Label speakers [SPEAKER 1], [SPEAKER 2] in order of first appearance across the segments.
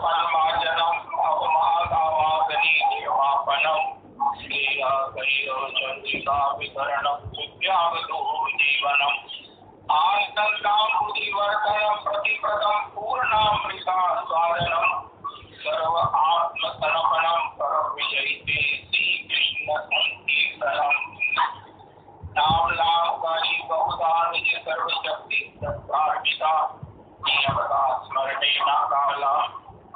[SPEAKER 1] अपमार्जनम अवमादावागनी निर्वापनम चंद्रिका वितरणम विद्यावधू जीवनम आनंदामुदिवर्धनम प्रतिपदम पूर्णामृता स्वादनम सर्व आत्मसमर्पणम परम विजयते श्री कृष्ण संकीर्तनम नाम लाभकारी बहुधा निज सर्वशक्ति तत्कार्मिका नियमता स्मरणे नाकाला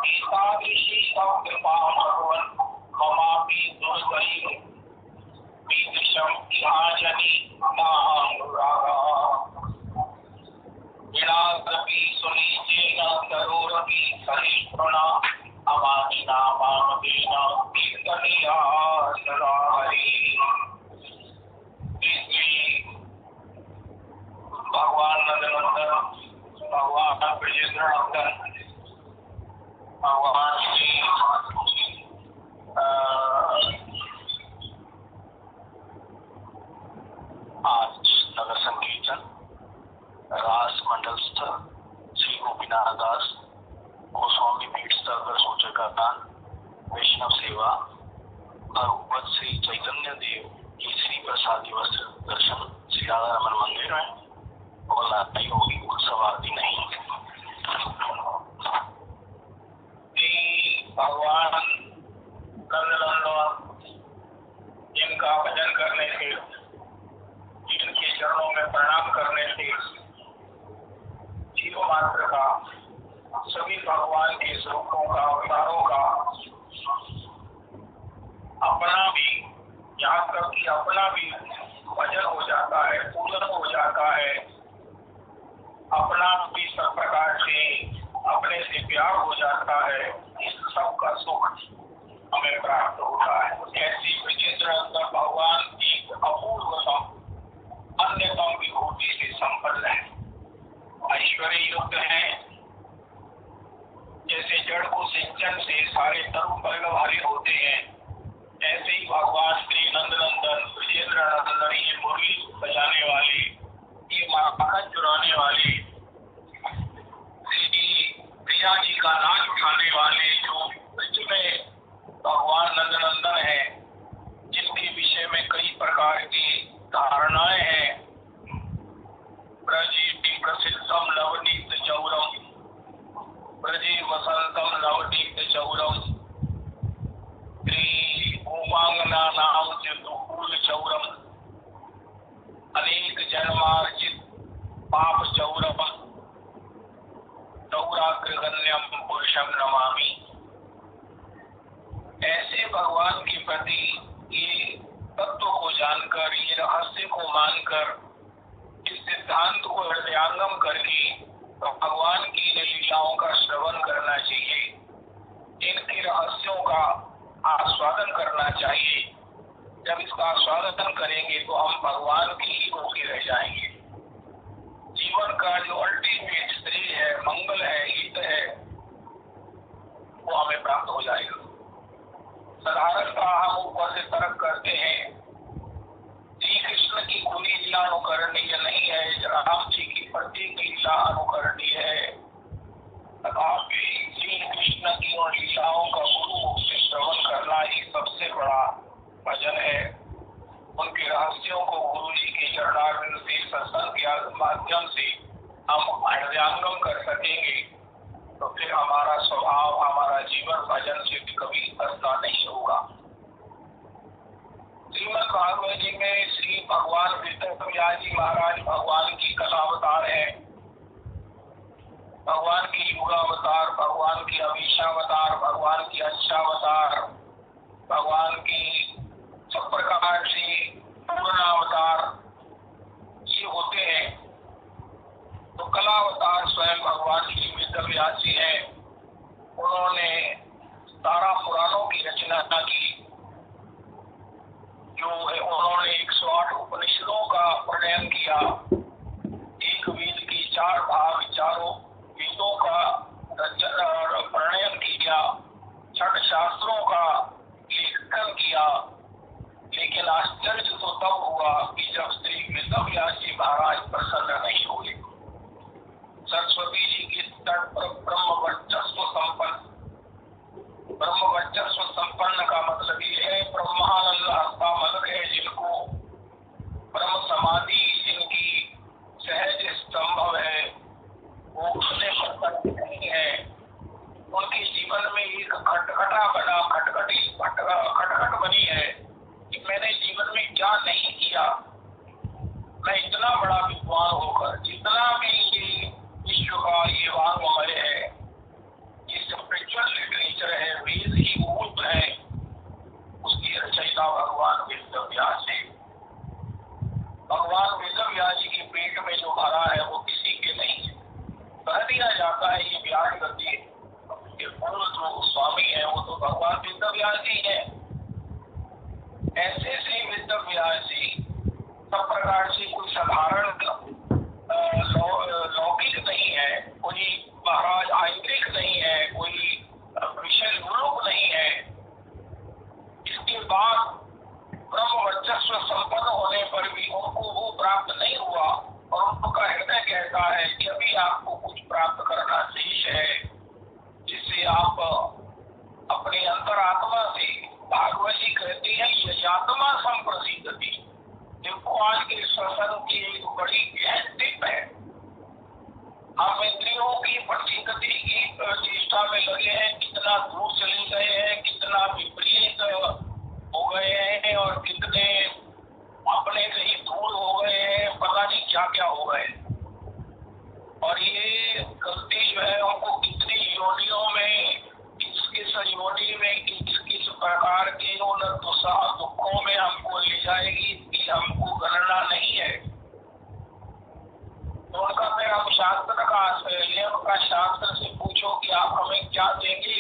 [SPEAKER 1] ईतादृशी कृपा भगवन् ममापि दुर्दैव ईदृशं ध्यायनि नानुरागा विनाशपि सुनिचेन तरोरपि सहिष्णुना अमानिना मामदेन कीर्तनीया सदा हरि। भगवान नंदनंदन, भगवान ब्रजेंद्रनंदन, भगवान श्री आज नगर संकीर्तन रास मंडलस्थ श्री गोपीनाथ दास गोस्वामी पीठ स्तर पर सोचर का दान वैष्णव सेवा भगवत श्री चैतन्य देव की श्री प्रसाद दिवस दर्शन श्री राधा रमन मंदिर में बोलना नहीं होगी उत्सव आदि नहीं। भगवान नंदनंदन जिनका भजन करने से, जिनके चरणों में प्रणाम करने से जीव मात्र का सभी भगवान के स्वरूपों का अवतारों का अपना भी, यहाँ तक कि अपना भी भजन हो जाता है, पूजन हो जाता है, अपना भी सब प्रकार से अपने से प्यार हो जाता है, इस सब का सुख हमें प्राप्त होता है। ऐसी ब्रजेंद्र भगवान की अपूर्वतम अन्यतम विभूति से संपन्न है, ऐश्वर्य युक्त है। जैसे जड़ को सिंचन से सारे तरु पर्ग भरे होते हैं, ऐसे ही भगवान श्री नंदनंदन ब्रजेंद्र नंदन ये मुरली बजाने वाले, ये माखन चुराने वाले, श्री प्रिया जी का नाच उठाने वाले जो ब्रज में भगवान नंदनंदन है, जिनके विषय में कई प्रकार की धारणाएं हैं। ब्रजे प्रसिद्धम नवनीत चौरम, ब्रजे वसंतम नवनीत चौरम, श्री उमांगना नाम चित्रकूल चौरम, अनेक जन्मार्जित पाप चौरम, चौराग्रगण्यम पुरुषम नमामि। ऐसे भगवान के प्रति ये तत्व को जानकर, ये रहस्य को मानकर, इस सिद्धांत को हृदयांगम करके तो भगवान की इन लीलाओं का श्रवण करना चाहिए, इनके रहस्यों का आस्वादन करना चाहिए। जब इसका आस्वादन करेंगे तो हम भगवान की ही होके रह जाएंगे। जीवन का जो अल्टीमेट श्रेय है, मंगल है, हित है, वो हमें प्राप्त हो जाएगा। साधारणतः हम ऊपर से तर्क करते हैं श्री कृष्ण की पूरी लीला अनुकरणीय नहीं है, राम जी की प्रत्येक लीला अनुकरणीय है, तथापि श्री कृष्ण की उन लीलाओं का गुरु मुख से श्रवण करना ही सबसे बड़ा भजन है। उनके रहस्यों को गुरु जी के चरणारविंद से सत्संग के माध्यम से हम हृदयांगम कर सकेंगे तो फिर हमारा स्वभाव, हमारा जीवन भजन से कभी फंसता नहीं होगा। श्रीमद् भागवत जी में श्री भगवान वेदव्यास जी महाराज भगवान की कथावतार है, भगवान की युगावतार, भगवान की अमीशावतार, भगवान की अच्छावतार, भगवान की सब प्रकार से पूर्णावतार ये होते हैं। तो कलावतार स्वयं भगवान श्री वेदव्यास जी हैं। उन्होंने 12 पुराणों की रचना की, जो है उन्होंने 108 उपनिषदों का प्रणयन किया, एक वेद की 4 भाग, चारों वेदों का प्रणयन किया, 6 शास्त्रों का लेखन किया। लेकिन आश्चर्य तो तब हुआ कि जब श्री वेदव्यास जी महाराज प्रसन्न नहीं हुए। सरस्वती जी के तट पर ब्रह्मवट जो स्वामी है वो तो भगवान वेदव्यास जी हैं। ऐसे श्री वेदव्यास जी सब प्रकार से कोई साधारण लौकिक नहीं है, कोई महाराज आंतरिक नहीं है, कोई विषय लोक नहीं है। इसके बाद ब्रह्म वर्चस्व संपन्न होने पर भी उनको वो प्राप्त नहीं हुआ और उनका हृदय कहता है कि अभी आपको कुछ प्राप्त करना शेष है, जिससे आप अपने अंतरात्मा से, भागवत जी कहते हैं यजात्मा संप्रसिद्धति। देखो आज के सत्संग की एक बड़ी गहन टिप है। हम इंद्रियों की प्रसिद्धति की चेष्टा में लगे हैं, कितना दूर चले गए हैं, कितना विपरीत हो गए हैं और कितने अपने कहीं दूर हो गए हैं, पता नहीं क्या क्या हो गए। और ये गलती जो है हमको कितनी योनियों में, किस किस योनि में, किस किस प्रकार के उन दुखों में हमको ले जाएगी, इसकी हमको गणना नहीं है। तो उनका फिर हम शास्त्र का आश्रय लें, उनका शास्त्र से पूछो कि आप हमें क्या देंगे।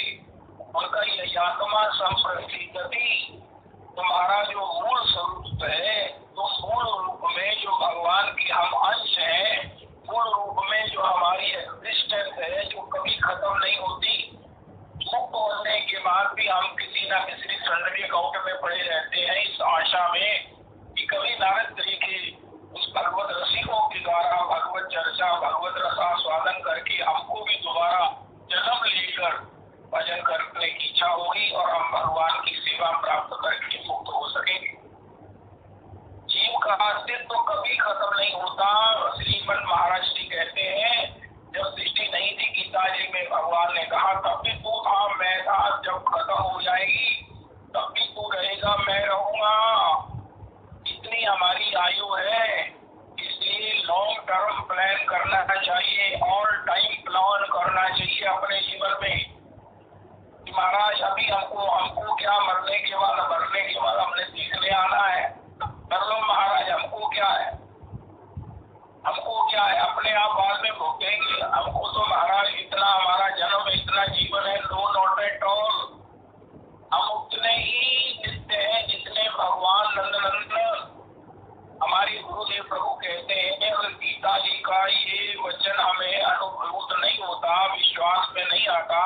[SPEAKER 1] उनका यह आत्मा संप्रसिद्धति, तुम्हारा जो मूल स्वरूप है, तो मूल रूप में जो भगवान के हम अंश हैं, मूल रूप में जो हमारी एग्जिस्टेंस है, जो कभी खत्म नहीं होती, मुक्त होने के बाद भी हम किसी न किसी संडे काउंट में पड़े रहते हैं, इस आशा में कि कभी नारद तरीके उस भगवत रसिकों के द्वारा भगवत चर्चा, भगवत रसास्वादन करके हमको भी दोबारा जन्म लेकर भजन करने की इच्छा होगी और हम भगवान की सेवा प्राप्त करके मुक्त हो सकेंगे। जीव का अस्तित्व तो कभी खत्म नहीं होता। श्रीमन महाराज जी कहते हैं, जब सृष्टि नहीं थी गीता जी में भगवान ने कहा तब भी तू था, मैं था, जब खत्म हो जाएगी तब भी तू रहेगा, मैं रहूंगा। इतनी हमारी आयु है, इसलिए लॉन्ग टर्म प्लान करना चाहिए, ऑल टाइम प्लान करना चाहिए अपने जीवन में। महाराज अभी हमको क्या मरने के बाद हमने सीखने आना है, कर लो महाराज, हमको क्या है, अपने आप बाद में भोगेंगे। हमको तो महाराज इतना हमारा जन्म, इतना जीवन है, नो नॉट एट ऑल। हम उतने ही नित्य हैं जितने भगवान नंदनंदन हमारे गुरुदेव प्रभु कहते हैं। अगर गीता जी का ये वचन हमें अनुभूत नहीं होता, विश्वास में नहीं आता,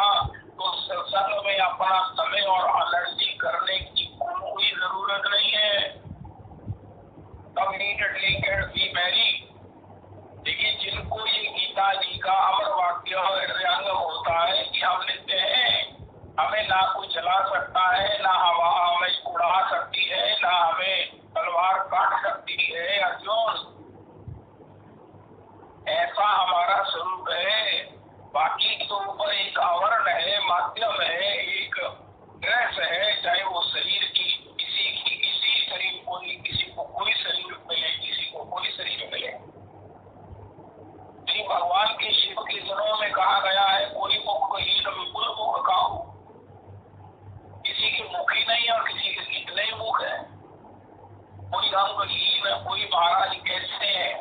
[SPEAKER 1] तो सत्संग में अपना समय और एनर्जी करने की कोई जरूरत नहीं है। Immediately gate B Mary. लेकिन जिनको ये गीता जी का अमर वाक्य हृदयंगम होता है कि हम नित्य हैं, हमें ना कोई जला सकता है, ना हवा हमें उड़ा सकती है, ना हमें तलवार काट सकती है। अर्जुन, ऐसा हमारा स्वरूप है। बाकी तो ऊपर एक आवरण है, माध्यम है, एक ड्रेस है, चाहे वो शरीर की किसी शरीर को, किसी को कोई शरीर मिले, किसी को कोई शरीर मिले। श्री भगवान के शिव के जनों में कहा गया है, कोई मुख हीन विपुल मुख का हो। किसी के मुख ही नहीं और किसी के कितने ही मुख है। कोई अंगहीन है, कोई महाराज कैसे है,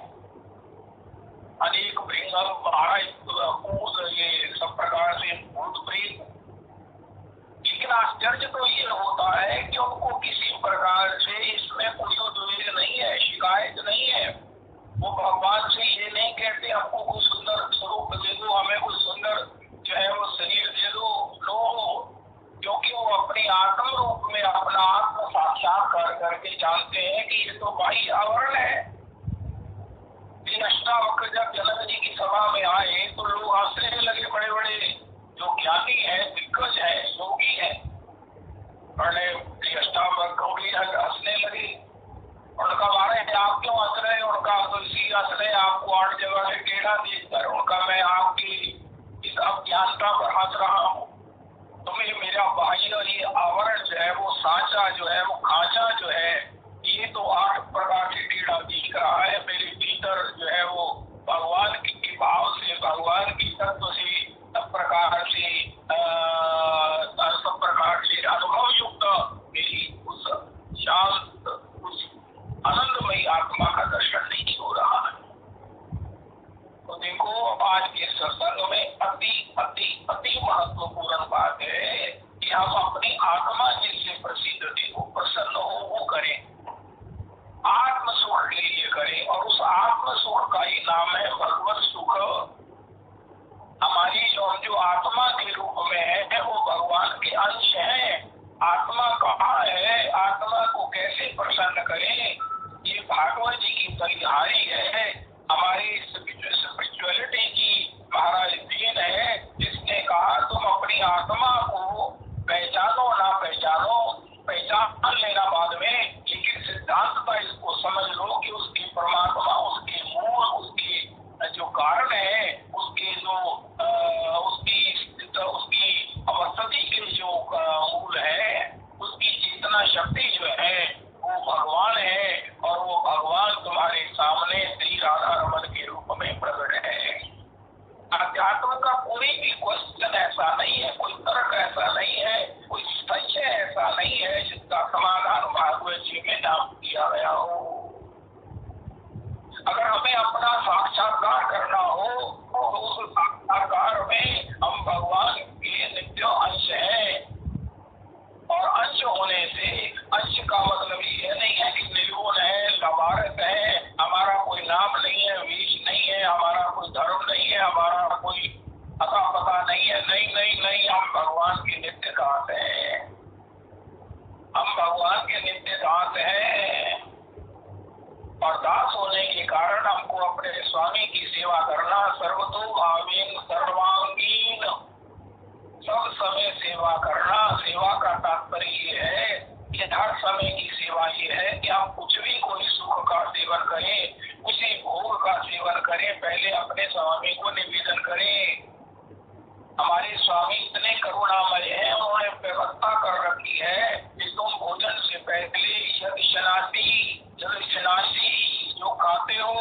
[SPEAKER 1] अनेक भृंगम महाराज कूद, ये सब प्रकार से भूत प्रेत। लेकिन आश्चर्य तो ये होता है कि उनको किसी प्रकार से इसमें कोई द्वेष नहीं है, शिकायत नहीं है। वो भगवान से ये नहीं कहते हमको कोई सुंदर स्वरूप दे दो, हमें कोई सुंदर जो है वो शरीर दे दो, लो। क्योंकि वो अपनी आत्म रूप में अपना आत्म साक्षात्कार करके जानते हैं कि ये तो बाह्य आवरण है। अष्टावक्र जब जनक जी की सभा में आए तो लोग हंसने लगे, बड़े बड़े जो ज्ञानी है, दिग्गज है, योगी है, बड़े अष्टावक्र हंसने लगे। उनका बारे आप क्यों हंस रहे हैं? उनका तुलसी हंस रहे, आपको 8 जगह से टेढ़ा देखकर। उनका मैं आपकी इस अज्ञानता पर हंस रहा हूँ। तुम्हें मेरा बाह्य ये आवरण जो है, वो सांचा जो है, वो खांचा जो है, ये तो 8 प्रकार से टेढ़ा दिख रहा है। मेरे भीतर जो है वो भगवान के भाव से, भगवान की तत्व से, सब प्रकार से अनुभव युक्त मेरी उस शांत, उस आनंदमयी आत्मा का दर्शन नहीं हो रहा है। तो देखो आज के सत्संग में अति अति अति महत्वपूर्ण बात है बलिहारी है, हमारी स्पिरिचुअलिटी की महाराज देन है, जिसने कहा तुम अपनी आत्मा को पहचानो ना पहचानो, पहचान लेना बाद में, लेकिन सिद्धांतता इसको समझ लो कि उसकी परमात्मा, उसके मूल, उसकी जो कारण है, उसके जो उसकी अवस्थिति के जो मूल है, उसकी चेतना शक्ति जो है वो भगवान है, और वो भगवान तुम्हारे सामने श्री राधा रमन के रूप में प्रकट है। अध्यात्म का कोई भी क्वेश्चन ऐसा नहीं है, कोई तर्क ऐसा नहीं है, कोई संशय ऐसा नहीं है जिसका समाधान भागवत जी में नाम दिया गया हो। अगर हमें अपना साक्षात्कार करना हो तो उस साक्षात्कार में हम भगवान के नित्य अंश हैं, और अंश होने से, अंश का मतलब ये नहीं है कि निर्गुण है, लवारस है, हमारा कोई नाम नहीं है, वेश नहीं है, हमारा कोई धर्म नहीं है, हमारा कोई अता पता नहीं है, नहीं नहीं नहीं, हम भगवान के नित्य दास हैं, हम भगवान के नित्य दास हैं, और दास होने के कारण हमको अपने स्वामी की सेवा करना, सर्वतो भावेन सर्वांगीन, सब समय सेवा करना। सेवा का तात्पर्य ये है कि हर समय की सेवा ये है कि हम कुछ भी, कोई सुख का सेवन करें, किसी भोग का सेवन करें, पहले अपने स्वामी को निवेदन करें। हमारे स्वामी इतने करुणामय हैं, उन्होंने व्यवस्था कर रखी है कि तुम भोजन से पहले यदि जो खाते हो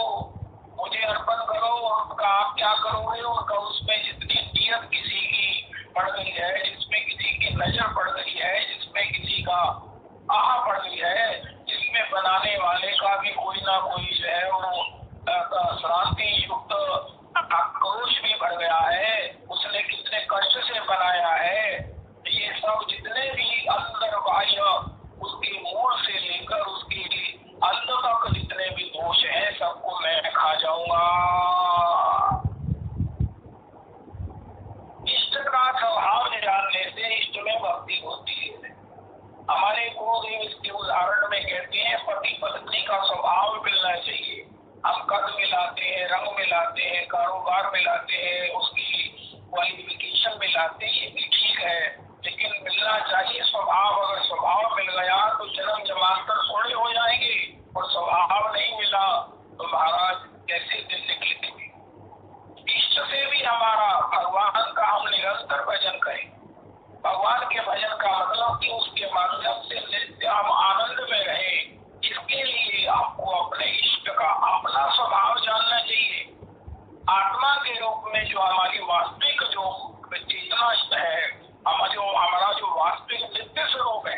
[SPEAKER 1] मुझे अर्पण करो, उनका आप क्या करोगे, उनका उसमें जितनी नियत किसी की पड़ गई है, जिसमें किसी की नजर पड़ गई है, जिसमें किसी का आह पड़ गई है, जिसमें बनाने वाले का भी कोई ना कोई जो है वो श्रांति युक्त आक्रोश भी बढ़ गया है, उसने कितने कष्ट से बनाया है, ये सब जितने भी अंदर बाह्य उसके मूल से लेकर उसके अंत तक जितने भी दोष हैं, सबको मैं खा जाऊंगा। इष्ट का स्वभाव जानने से इष्ट में भक्ति होती है। हमारे गुरुदेव इसके उदाहरण में कहते हैं, पति पत्नी का स्वभाव मिलना चाहिए। हम कद मिलाते हैं, रंग मिलाते हैं, कारोबार मिलाते हैं, उसकी क्वालिफिकेशन मिलाते हैं, ये भी ठीक है, लेकिन मिलना चाहिए स्वभाव। अगर स्वभाव मिल गया तो जन्म जन्मांतर थोड़े हो जाएंगे, और स्वभाव नहीं मिला तो महाराज कैसे दिन निकलेंगे। इष्ट से भी हमारा भगवान का हम निरंतर भजन करें। भगवान के भजन का मतलब कि उसके माध्यम से नित्य हम आनंद में रहें। इसके लिए आपको अपने इष्ट का अपना स्वभाव जानना चाहिए। आत्मा के रूप में जो हमारी वास्तविक जो चेतना है, हमारा जो वास्तविक नित्य स्वरूप है,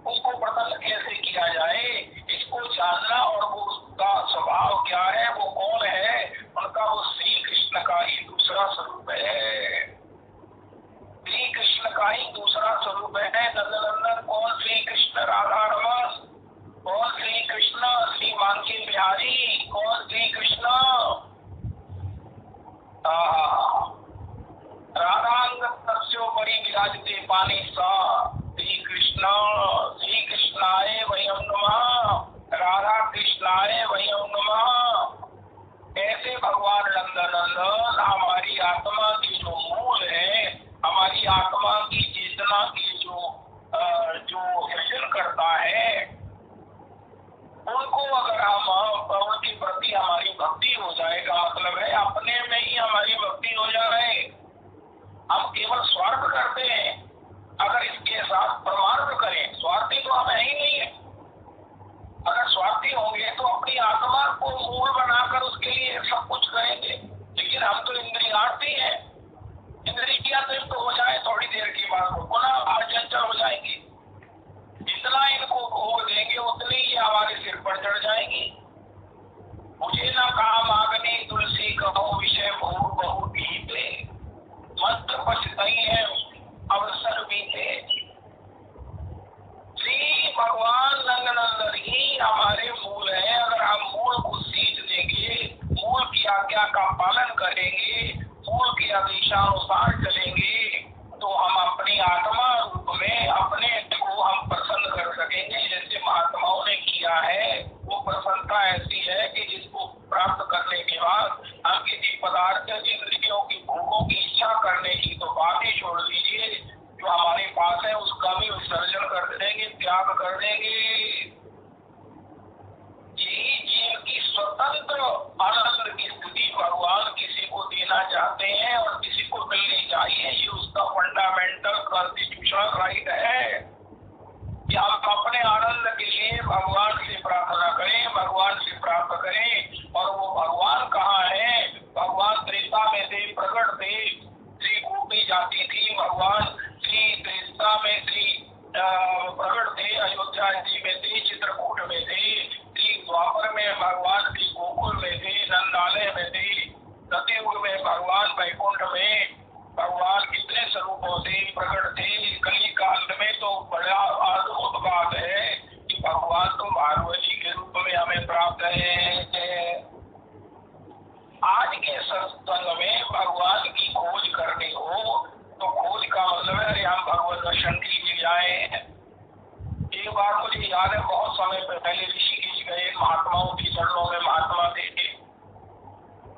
[SPEAKER 1] उसको प्रकट कैसे किया जाए, इसको जानना, और वो उसका स्वभाव क्या है, वो कौन है, उनका वो श्री कृष्ण का ही दूसरा स्वरूप है। श्री कृष्ण का ही दूसरा स्वरूप है। नंदनंदन कौन? श्री कृष्ण राधा रमन। कौन श्री कृष्ण? श्री मांके बिहारी। कौन श्री कृष्ण? राधांग तस्योपरि विराजते पानी सा। श्री कृष्ण। श्री कृष्णाय वयं नमः। राधा कृष्णाय वयं नमः। ऐसे भगवान नंदनंदन हमारी आत्मा की जो मूल है, हमारी आत्मा की चेतना की जो सृजन करता है, उनको अगर हम उनके प्रति हमारी भक्ति हो जाएगा, मतलब है अपने में ही हमारी भक्ति हो जाए। हम केवल स्वार्थ करते हैं, अगर इसके साथ परमार्थ करें, स्वार्थी तो हम है ही नहीं है। अगर स्वार्थी होंगे तो अपनी आत्मा को मूल बनाकर उसके लिए सब कुछ करेंगे, लेकिन हम तो इंद्रियार्थी हैं। इंद्रियां तृप्त हो जाए थोड़ी देर के बाद पुनः चंचल हो जाएंगी। जितना इनको भोग देंगे उतनी ही हमारे सिर पर चढ़ जाएंगी। मुझे न कहा मांगने तुलसी कहो विषय भोग बहु पीते, मंत्र पछताई है अब राइट है कि हम अपने आनंद के लिए भगवान से प्रार्थना करें, भगवान से प्राप्त करें। और वो भगवान कहाँ है? भगवान त्रेता में थे, प्रकट थे, श्री गोपी जाती थी, भगवान श्री त्रेता में श्री प्रकट थे, अयोध्या जी में थे, चित्रकूट में थे, श्री द्वापर में भगवान श्री गोकुल में थे, नंदालय में थे, सतयुग में भगवान वैकुंठ में, भगवान कितने स्वरूपों से प्रकट थे। कली काल में तो बड़ा अद्भुत बात है कि भगवान तो भागवत जी के रूप में हमें प्राप्त है। आज के सत्संग में भगवान की खोज करनी हो तो खोज का मतलब है हम भगवत दर्शन के लिए जाए। एक बार मुझे याद है, बहुत समय पहले ऋषिकेश गए, महात्माओं के चरणों में महात्मा थे,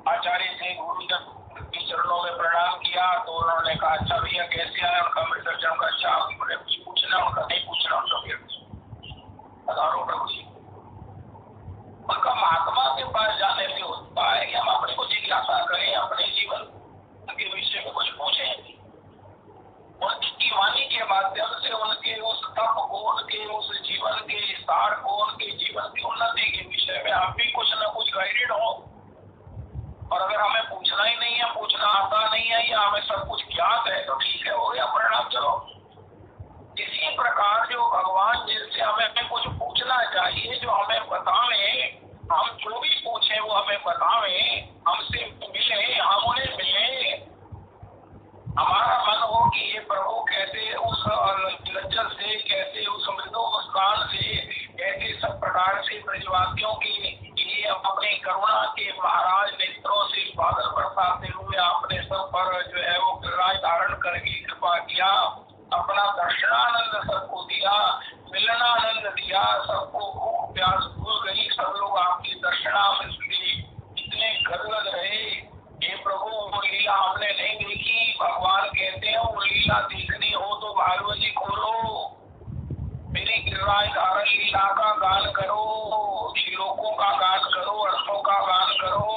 [SPEAKER 1] आचार्य से गुरुजन के चरणों में प्रणाम किया तो उन्होंने कहा अच्छा भैया कैसे आया? उनका दर्शन का अच्छा, उन्होंने कुछ पूछना, उनका नहीं पूछना, उनका फिर हजारों प्रभु जी। उनका महात्मा के पास जाने से होता है कि हम अपने को जिज्ञासा करें, अपने जीवन के विषय में कुछ पूछें, उनकी वाणी के माध्यम से उनके उस तप को, उनके उस जीवन के सार को, उनके जीवन की उन्नति के विषय में हम भी कुछ न कुछ गाइडेड हो। और अगर हमें पूछना ही नहीं है, पूछना आता नहीं है या हमें सब कुछ ज्ञात है तो ठीक है, हो गया, परिणाम चलो। इसी प्रकार जो भगवान जिनसे हमें कुछ पूछना चाहिए, जो हमें बतावें, हम जो भी पूछे वो हमें बतावें, हमसे मिले, हम उन्हें मिले, हमारा मन हो कि ये प्रभु कैसे उस लज्जत से, कैसे उस मृदु मुस्कान से, कैसे सब प्रकार से ब्रजवासियों के लिए अपने करुणा के महाराज नेत्रों से बादल बरसाते हुए आपने सब पर जो है वो राज धारण करके कृपा किया, अपना दर्शनानंद सबको दिया, मिलनानंद दिया, सबको भूख प्यास भूल गई, सब लोग आपकी दर्शनानंद से इतने गदगद रहे। ये प्रभु वो लीला हमने नहीं देखी, भगवान कहते हैं वो लीला देखनी हो तो भागवत जी खोलो, मेरी गिरिराज धारण लीला का गान करो, श्लोकों का गान करो, अर्थों का गान करो।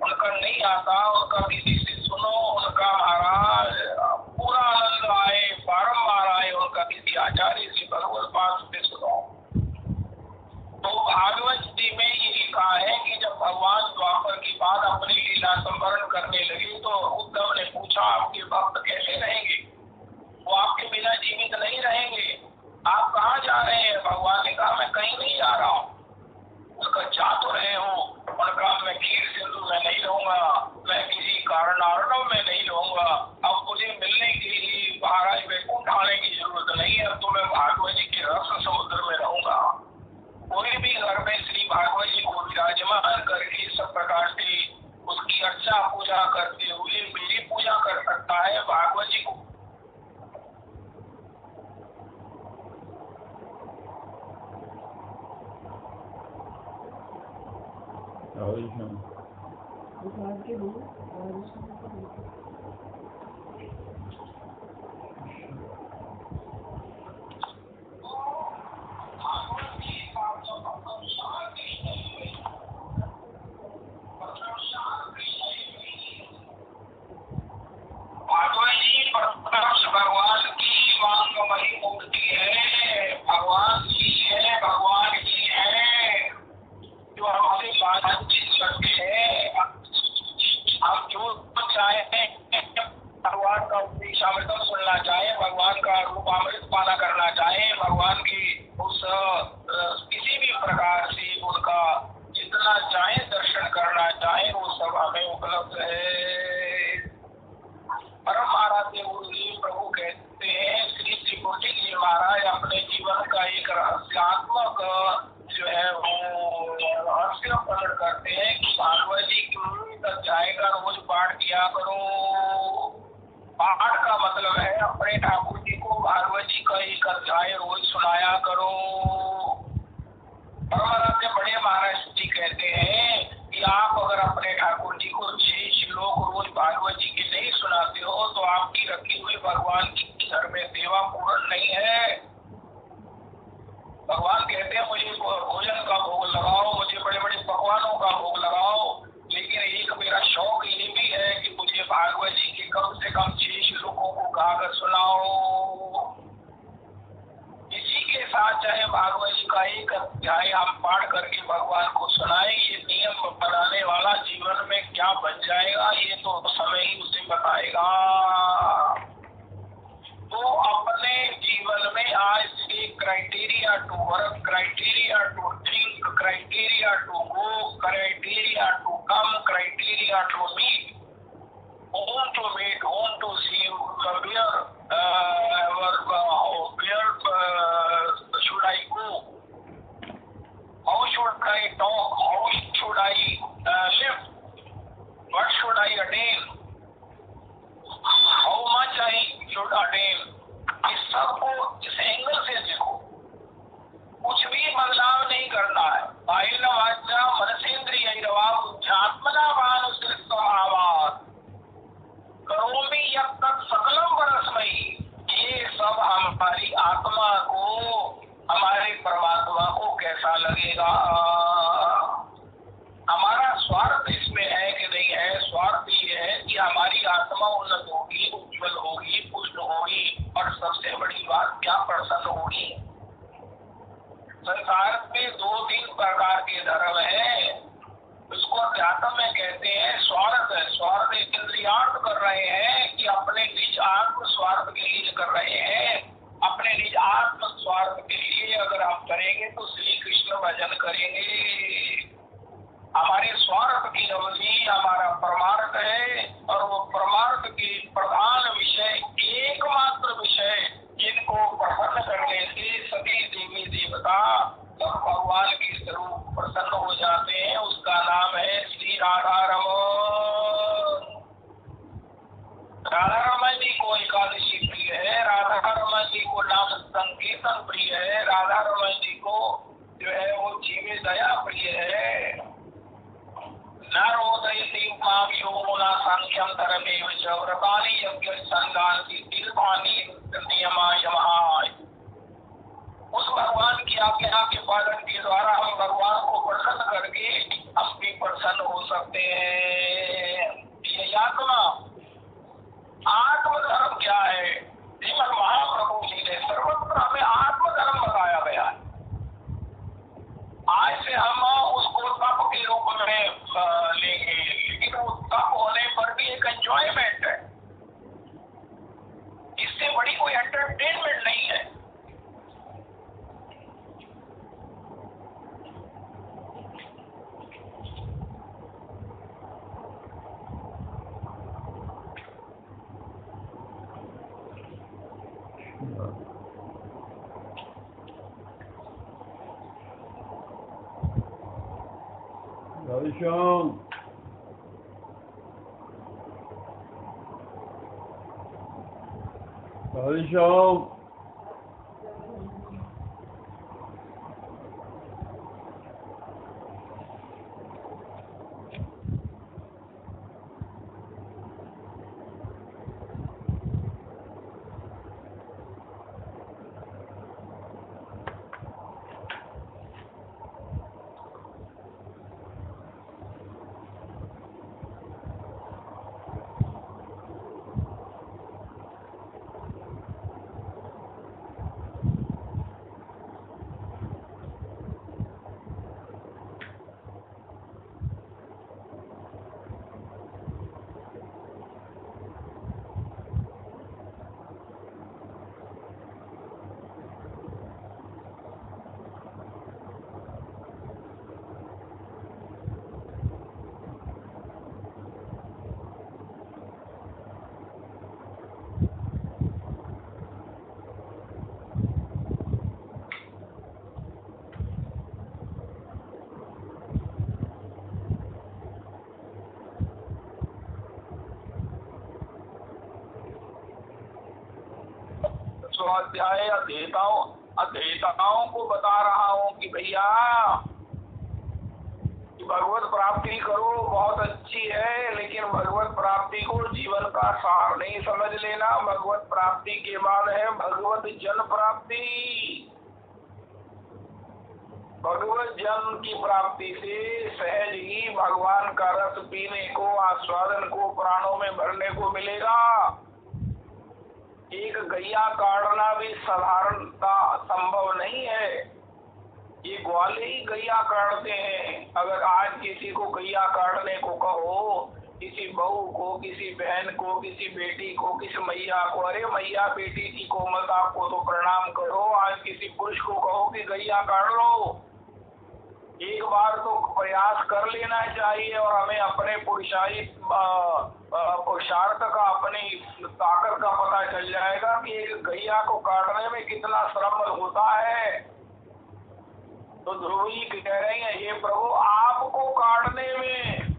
[SPEAKER 1] उनका नहीं आता, उनका किसी से सुनो, उनका महाराज पूरा आनंद आए, बारम्बार आए, उनका किसी आचार्य से भगवत पाठ से सुनो। तो भागवत जी में ये लिखा है कि जब भगवान द्वापर के बाद अपनी लीला संवरण करने लगे तो उद्धव ने पूछा आपके भक्त कैसे रहेंगे? वो आपके बिना जीवित नहीं रहेंगे, आप कहाँ जा रहे हैं? भगवान ने कहा मैं कहीं नहीं जा रहा हूँ। उसका जा तो रहे हो, उनका मैं खीर सिंधु में नहीं रहूंगा, मैं किसी कारण अर्णव में नहीं रहूंगा, अब मुझे मिलने के लिए महाराज वैकुंठ आने की जरूरत नहीं है, अब तो मैं भागवत जी के रस समुद्र में रहूंगा। कोई भी घर में श्री भागवत जी को विराजमान करके सब प्रकार से उसकी अर्चा पूजा करते हुए मेरी पूजा कर सकता है। भागवत जी को भगवान की वांगमयी मूर्ति है, भगवान जी है, भगवान जी है जो हमसे बातचीत करते हैं। हम जो चाहे भगवान का उपदेश अमृतम सुनना चाहे, भगवान का रूप अमृत पाना करना चाहे, भगवान की उस किसी भी प्रकार से उनका जितना चाहे दर्शन करना चाहे वो सब हमें उपलब्ध है। परम आराध्य गुरु जी प्रभु कहते हैं, श्री त्रिपुटी जी महाराज अपने जीवन का एक रहस्यात्मक जो है वो रहस्य प्रकट करते हैं कि भागवत जी की तक जाएगा, रोज पाठ किया करो। पाठ का मतलब है अपने ठाकुर जी को भागवत जी का एक अध्याय रोज सुनाया करो। परमाराध्य बड़े महाराज जी कहते हैं कि आप अगर अपने ठाकुर जी को 6 श्लोक रोज भागवत जी की नहीं सुनाते हो तो आपकी रखी हुई भगवान की घर में सेवा पूर्ण नहीं है। भगवान कहते हैं मुझे भोजन का भोग लगाओ, मुझे बड़े बड़े पकवानों का भोग लगाओ, लेकिन एक मेरा शौक ये भी है कि मुझे भागवत जी के कम से कम 6 श्लोकों को गाकर सुनाओ। साथ चाहे भागवत जी का एक अध्याय हम पाठ करके भगवान को सुनाए, ये नियम बनाने वाला जीवन में क्या बन जाएगा ये तो समय ही उसे बताएगा। तो अपने जीवन में आज से criteria to work, criteria to think, criteria to go, criteria to come, criteria to meet, whom to meet, whom to see, where should I go, how should I talk, how should I live, what should I attain, how much I should attain, इस सबको इस angle से देखो। कुछ भी बदलाव नहीं करना है। बाह्य वाचा मनसेंद्रियैर्वा बुद्ध्यात्मना भानुसृतभावात् करोमि यत्तत् सकलं परस्मै, ये सब हमारी आत्मा को, हमारे परमात्मा को कैसा लगेगा। हमारा स्वार्थ इसमें है कि नहीं है? स्वार्थ ये है कि हमारी आत्मा उन्नत होगी, उज्जवल होगी, पुष्ट होगी, और सबसे बड़ी बात क्या प्रसन्न होगी। संसार में 2-3 प्रकार के धर्म है, उसको अध्यात्म में कहते हैं स्वार्थ है। स्वार्थ इंद्रियार्थ कर रहे हैं कि अपने निज आत्म स्वार्थ के लिए कर रहे हैं। अपने निज आत्म स्वार्थ के लिए अगर हम करेंगे तो श्री कृष्ण भजन करेंगे। हमारे स्वार्थ की अवधि हमारा परमार्थ है, और वो परमार्थ के प्रधान विषय, एकमात्र विषय जिनको प्रसन्न करने से सभी देवी देवता सब भगवान के स्वरूप प्रसन्न हो जाते हैं, उसका नाम है श्री राधा रमन। राधा रमन जी को एकादशी प्रिय है, राधा रमन जी को नाम संकीर्तन प्रिय है, राधा रमन जी को जो है वो जीवे दया प्रिय है। नरोदयति मां योमुना संख्यम धर्मेव च व्रतानि यज्ञ संगानि तीर्थानि नियमाय महाय। उस भगवान की आज्ञा के पालन के द्वारा हम भगवान को प्रसन्न करके हम भी प्रसन्न हो सकते हैं। ये आत्मधर्म क्या है? श्रीमद् महाप्रभु जी ने सर्वत्र हमें आत्मधर्म बताया गया है। आज से हम उसको तप के रूप में लेंगे, लेकिन वो तप होने पर भी एक एंजॉयमेंट है, इससे बड़ी कोई एंटरटेनमेंट नहीं है।
[SPEAKER 2] Radisham. Radisham.
[SPEAKER 1] स्वाध्याय अध्येताओं को बता रहा हूँ कि भैया भगवत प्राप्ति करो, बहुत अच्छी है, लेकिन भगवत प्राप्ति को जीवन का सार नहीं समझ लेना। भगवत प्राप्ति के बाद है भगवत जन प्राप्ति। भगवत जन की प्राप्ति से सहज ही भगवान का रस पीने को, आस्वादन को, प्राणों में भरने को मिलेगा। एक गैया काटना भी साधारणता संभव नहीं है। ये ग्वाले ही गैया काटते हैं। अगर आज किसी को गैया काटने को कहो, किसी बहू को, किसी बहन को, किसी बेटी को, किसी मैया को, अरे मैया बेटी की कोमलता को तो प्रणाम करो। आज किसी पुरुष को कहो कि गैया काट लो, एक बार तो प्रयास कर लेना चाहिए और हमें अपने पुरुषार्थ का, अपनी ताकत का पता चल जाएगा कि एक गैया को काटने में कितना श्रम होता है। तो ध्रुव जी कह रहे हैं, हे प्रभु, आपको काटने में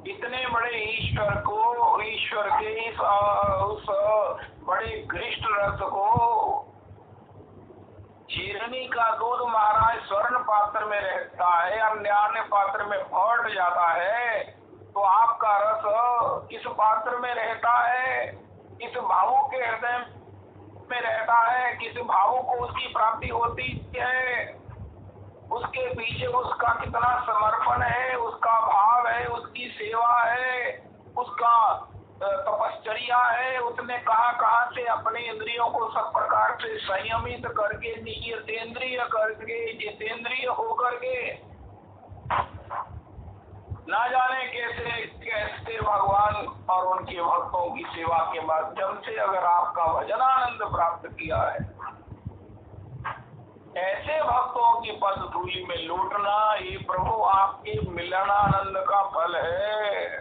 [SPEAKER 1] इतने बड़े ईश्वर को, ईश्वर के उस बड़े घृष्ट रस को, हिरनी का दूध महाराज स्वर्ण पात्र में रहता है, अन्य पात्र में फट जाता है, तो आपका रस किस पात्र में रहता है, किस भावों के हृदय में रहता है, किस भावों को उसकी प्राप्ति होती है, उसके पीछे उसका कितना समर्पण है, उसका भाव है, उसकी सेवा है, उसका तपश्चर्या है, उसने कहाँ से अपने इंद्रियों को सब प्रकार से संयमित करके, नियतेंद्रिय करके, जितेंद्रिय होकर के, ना जाने कैसे कैसे भगवान और उनके भक्तों की सेवा के माध्यम से अगर आपका भजनानंद प्राप्त किया है, ऐसे भक्तों की पद धूलि में लूटना ये प्रभु आपके मिलनानंद का फल है,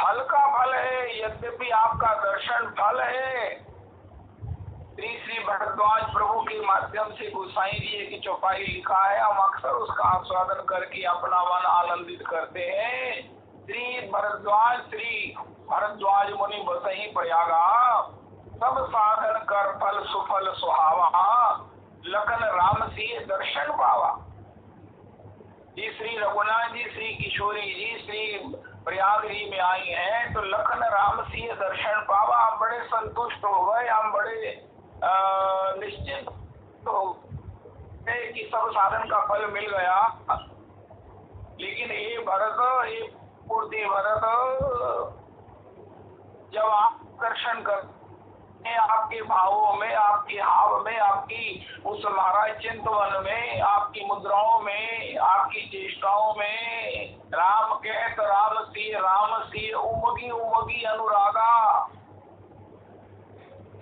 [SPEAKER 1] फल का फल है। यद्यपि आपका दर्शन फल है। श्री भरद्वाज प्रभु के माध्यम से गोसाई जी की चौपाई लिखा है, हम अक्सर उसका आस्वादन करके अपना मन आनंदित करते हैं। श्री भरद्वाज मुनि बसहि प्रयागा, सब साधन कर फल सुफल सुहावा, लखन राम सिय दर्शन पावा। जी श्री रघुनाथ जी, श्री किशोरी जी, श्री प्रयाग जी में आई हैं, तो लखन राम सिंह दर्शन पावा। हम बड़े संतुष्ट हो गए, हम बड़े निश्चित हो गए कि सब साधन का फल मिल गया। लेकिन ये भरत, ये पूर्ति भरत, जब आप दर्शन करते आपके भावों में, आपके हाव में, आपकी उस महाराज चिंतवन में, आपकी मुद्राओं में, आपकी चेष्टाओं में राम कहत राम सी उमगी उमगी अनुरागा,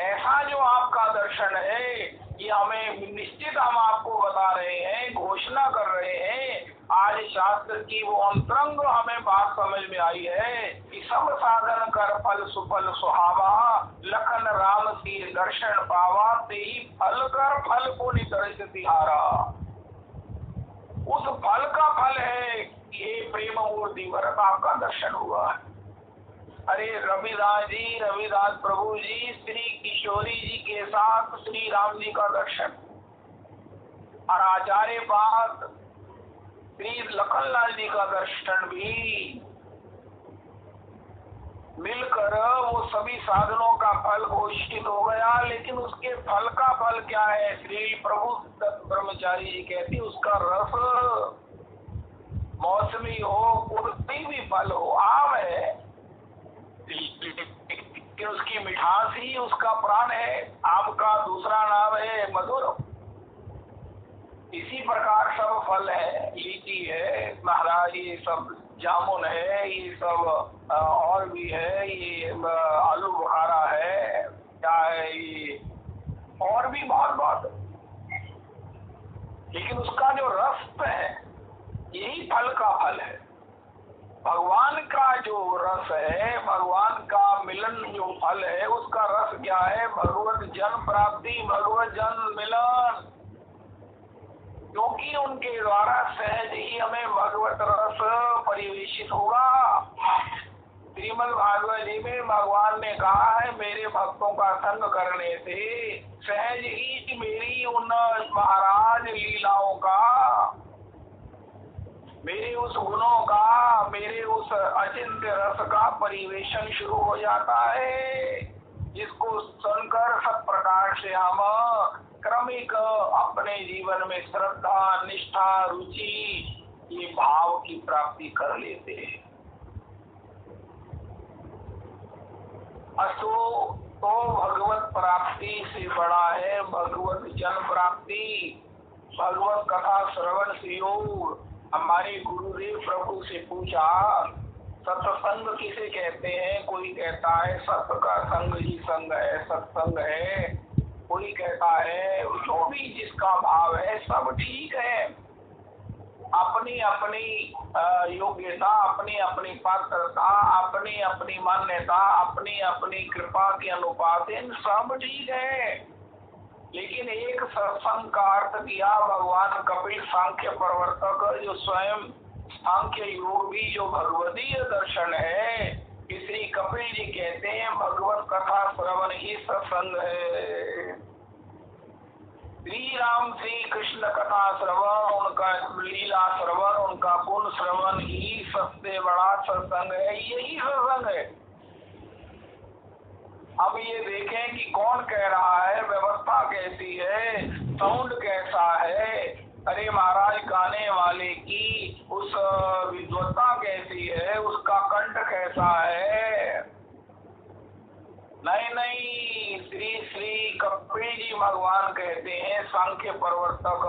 [SPEAKER 1] ऐसा जो आपका दर्शन है, ये हमें निश्चित हम आपको बता रहे हैं, घोषणा कर रहे हैं। आज शास्त्र की वो अंतरंग हमें बात समझ में आई है कि सब साधन कर फल सुफल सुहावा, लखन राम सी दर्शन पावा, ते ही फल कर फल को निदर्श तिहारा। उस फल का फल है ये प्रेम मूर्ति भरत आपका दर्शन हुआ है। अरे रविदास प्रभु जी, श्री किशोरी जी के साथ श्री राम जी का दर्शन, और आचार्य बात श्री लखनलाल जी का दर्शन भी मिलकर वो सभी साधनों का फल घोषित हो गया। लेकिन उसके फल का फल क्या है? श्री प्रभु ब्रह्मचारी जी कहती उसका रस मौसमी हो, कोई भी फल हो, आम है कि उसकी मिठास ही उसका प्राण है। आम का दूसरा नाम है मधुर। इसी प्रकार सब फल है, लीची है महाराज, ये सब जामुन है, ये सब और भी है, ये आलू बुखारा है, क्या है ये, और भी बहुत बहुत। लेकिन उसका जो रस है यही फल का फल है। भगवान का जो रस है, भगवान का मिलन जो फल है, उसका रस क्या है? भगवत जन प्राप्ति, भगवत जन मिलन। क्योंकि उनके द्वारा सहज ही हमें भगवत रस परिवेशित होगा। श्रीमद् भागवत जी में भगवान ने कहा है, मेरे भक्तों का संग करने से सहज ही मेरी उन महाराज लीलाओं का, मेरे उस गुणों का, मेरे उस अचिंत्य रस का परिवेशन शुरू हो जाता है, जिसको सुनकर सब प्रकार से हम क्रमिक अपने जीवन में श्रद्धा, निष्ठा, रुचि, ये भाव की प्राप्ति कर लेते हैं। अस्तु तो भगवत प्राप्ति से बड़ा है भगवत जन प्राप्ति, भगवत कथा श्रवण से योग। हमारे गुरुदेव प्रभु से पूछा सत्संग किसे कहते हैं? कोई कहता है सत्य का संग ही संग है, सत्संग है। कोई कहता है जो भी जिसका भाव है सब ठीक है, अपनी अपनी योग्यता, अपनी अपनी पात्रता, अपनी अपनी मान्यता, अपनी अपनी कृपा के अनुपात इन सब ठीक है। लेकिन एक सत्संग का अर्थ किया भगवान कपिल सांख्य प्रवर्तक, जो स्वयं सांख्य योग भी जो भगवदीय दर्शन है, श्री कपिल जी कहते हैं भगवत कथा श्रवण ही सत्संग है। श्री राम श्री कृष्ण कथा श्रवण, उनका लीला श्रवण, उनका गुण श्रवण ही सबसे बड़ा सत्संग है, यही सत्संग है। अब ये देखें कि कौन कह रहा है, व्यवस्था कैसी है, साउंड कैसा है। अरे महाराज गाने वाले की उस विद्वत्ता कैसी है, उसका कंठ कैसा है। नहीं नहीं, श्री श्री कपिल जी भगवान कहते हैं सांख्य प्रवर्तक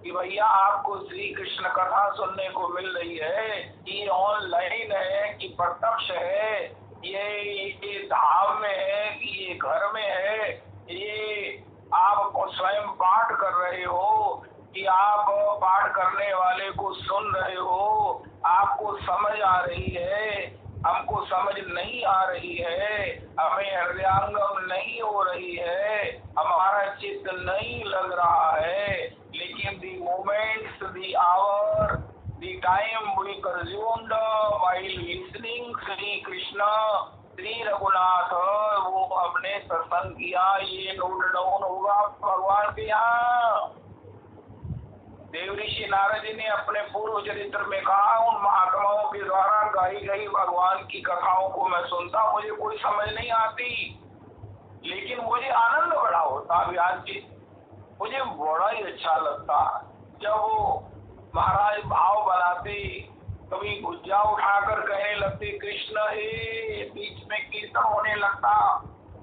[SPEAKER 1] कि भैया आपको श्री कृष्ण कथा सुनने को मिल रही है, ये ऑनलाइन है कि प्रत्यक्ष है, ये धाम में है कि ये घर में है, ये आप स्वयं पाठ कर रहे हो कि आप पाठ करने वाले को सुन रहे हो, आपको समझ आ रही है, हमको समझ नहीं आ रही है, हमें हृदयांगम नहीं हो रही है, हमारा चित्त नहीं लग रहा है। लेकिन the moments, the hour, the time we consumed while listening Shri Krishna Shri Raghunath, वो हमने सत्संग किया, ये नोट डाउन होगा भगवान के यहाँ। देव ऋषि नारद जी ने अपने पूर्व चरित्र में कहा, उन महात्माओं के द्वारा गाई गई भगवान की कथाओं को मैं सुनता, मुझे कोई समझ नहीं आती, लेकिन मुझे आनंद बड़ा होता। व्यास जी, मुझे बड़ा ही अच्छा लगता जब वो महाराज भाव बनाते, कभी गुज्जा उठाकर कहने लगते कृष्ण हे, बीच में कीर्तन होने लगता,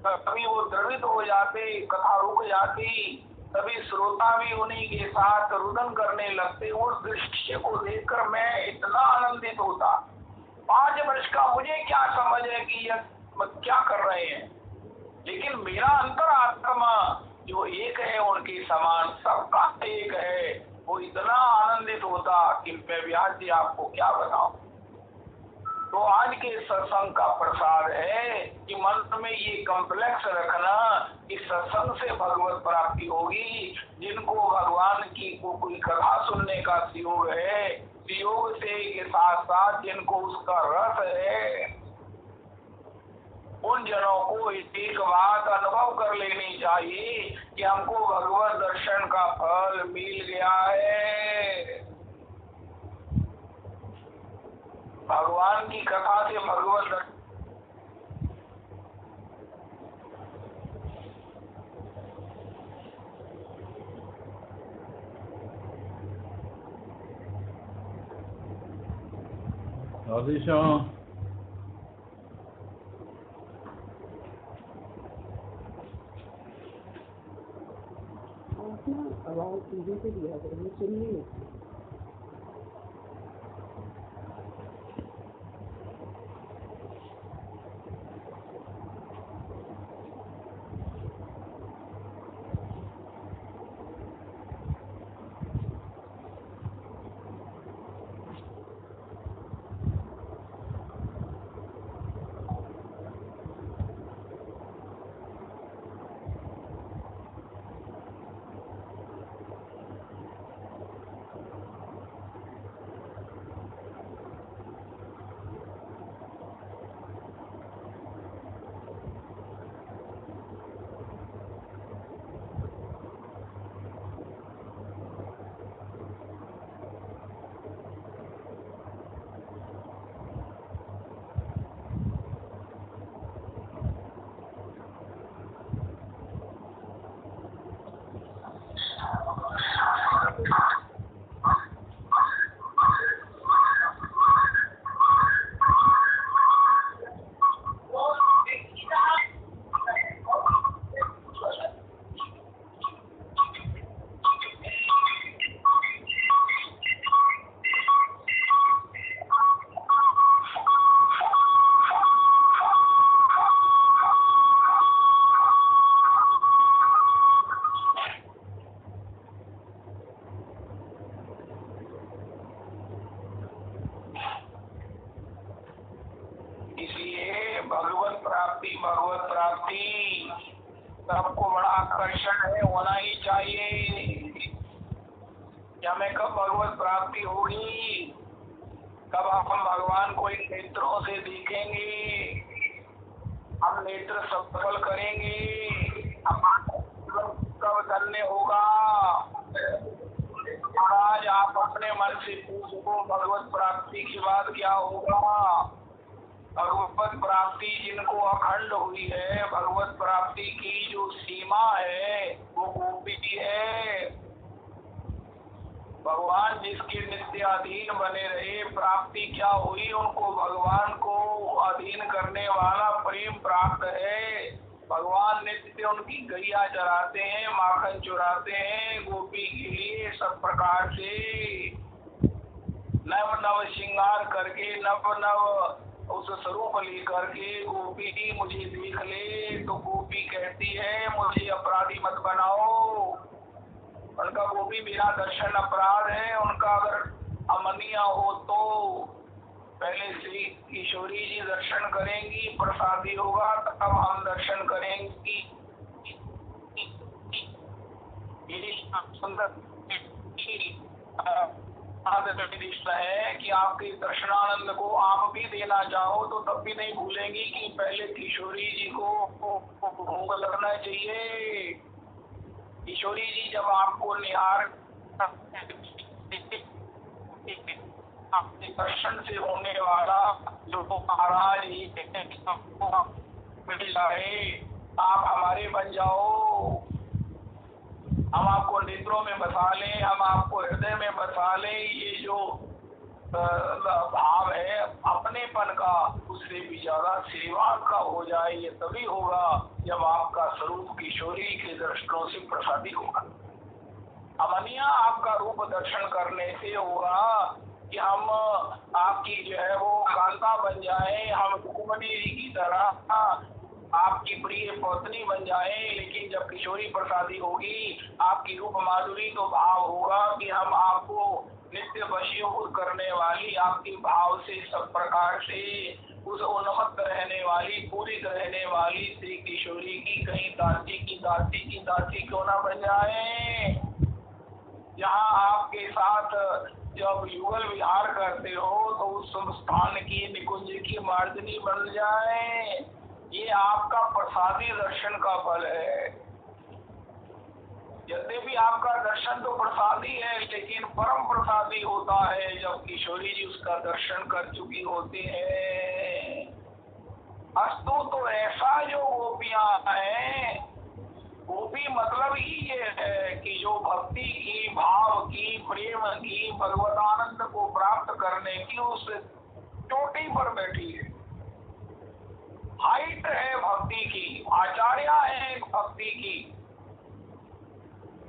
[SPEAKER 1] कभी वो द्रवित हो जाते, कथा रुक जाती, तभी श्रोता भी उन्हीं के साथ रुदन करने लगते। उस दृश्य को देखकर मैं इतना आनंदित होता। 5 वर्ष का मुझे क्या समझ है कि यह क्या कर रहे हैं, लेकिन मेरा अंतर आत्मा जो एक है उनके समान सबका एक है, वो इतना आनंदित होता कि मैं व्यास जी आपको क्या बताऊं। तो आज के सत्संग का प्रसाद है कि मन में ये कॉम्प्लेक्स रखना कि सत्संग से भगवत प्राप्ति होगी। जिनको भगवान की को कोई कथा सुनने का सुयोग है, सुयोग से के साथ साथ जिनको उसका रस है, उन जनों को एक बात अनुभव कर लेनी चाहिए कि हमको भगवत दर्शन का फल मिल गया है। भगवान की कथा से भगवत
[SPEAKER 2] राधेश्याम।
[SPEAKER 3] आवाज सीधे से दिया करेंगे, सुनिए।
[SPEAKER 1] प्रति सबको बड़ा आकर्षण है, होना ही चाहिए कि हमें कब भगवत प्राप्ति होगी, कब हम भगवान को इन नेत्रों से देखेंगे, हम नेत्र सफल करेंगे, कब धन्य होगा। महाराज आप अपने मन से पूछो भगवत प्राप्ति के बाद क्या होगा। भगवत प्राप्ति जिनको अखंड हुई है, भगवत प्राप्ति की जो सीमा है वो गोपी है। भगवान जिसके नित्य अधीन बने रहे, प्राप्ति क्या हुई, उनको भगवान को अधीन करने वाला प्रेम प्राप्त है। भगवान नित्य उनकी गैया चराते हैं, माखन चुराते हैं गोपी के लिए, सब प्रकार से नव नव श्रृंगार करके, नव नव उस स्वरूप लेकर के गोपी मुझे देख ले। तो गोपी कहती है मुझे अपराधी मत बनाओ। उनका गोपी बिना दर्शन अपराध है। उनका अगर अमनिया हो तो पहले श्री किशोरी जी दर्शन करेंगी, प्रसादी होगा तब हम दर्शन करेंगी। ये सुंदर है कि आपके दर्शनानंद को आप भी देना चाहो तो तब भी नहीं भूलेंगी कि पहले किशोरी जी को भोग लगना चाहिए। किशोरी जी जब आपको निहार दर्शन से होने वाला जो महाराज ही मिल जाए, आप हमारे बन जाओ, हम आपको नेत्रों में बसा लें, हम आपको हृदय में बसा लें। ये जो भाव है अपनेपन का, उससे भी ज्यादा सेवा का हो जाए, ये तभी होगा जब आपका स्वरूप किशोरी के दर्शनों से प्रसादित होगा। अमनिया आपका रूप दर्शन करने से होगा कि हम आपकी जो है वो कांता बन जाए, हम रुक्मिणी जी की तरह आपकी प्रिय पत्नी बन जाए। लेकिन जब किशोरी प्रसादी होगी, आपकी रूप माधुरी तो भाव होगा कि हम आपको नित्य वशीभूत करने वाली, आपके भाव से सब प्रकार से उस उन्मत्त रहने वाली, पूरी रहने वाली श्री किशोरी की कहीं दासी की दासी की दासी क्यों ना बन जाए। जहाँ आपके साथ जब युगल विहार करते हो तो उस स्थान की निकुंज की मार्जनी बन जाए। ये आपका प्रसादी दर्शन का फल है। यद्यपि आपका दर्शन तो प्रसादी है, लेकिन परम प्रसादी होता है जब किशोरी जी उसका दर्शन कर चुकी होती है। अस्तु तो ऐसा जो गोपियां हैं, गोपी मतलब ही ये है कि जो भक्ति की, भाव की, प्रेम की, भगवतानंद को प्राप्त करने की उस चोटी पर बैठी है। हाइट है भक्ति की, आचार्य है भक्ति की।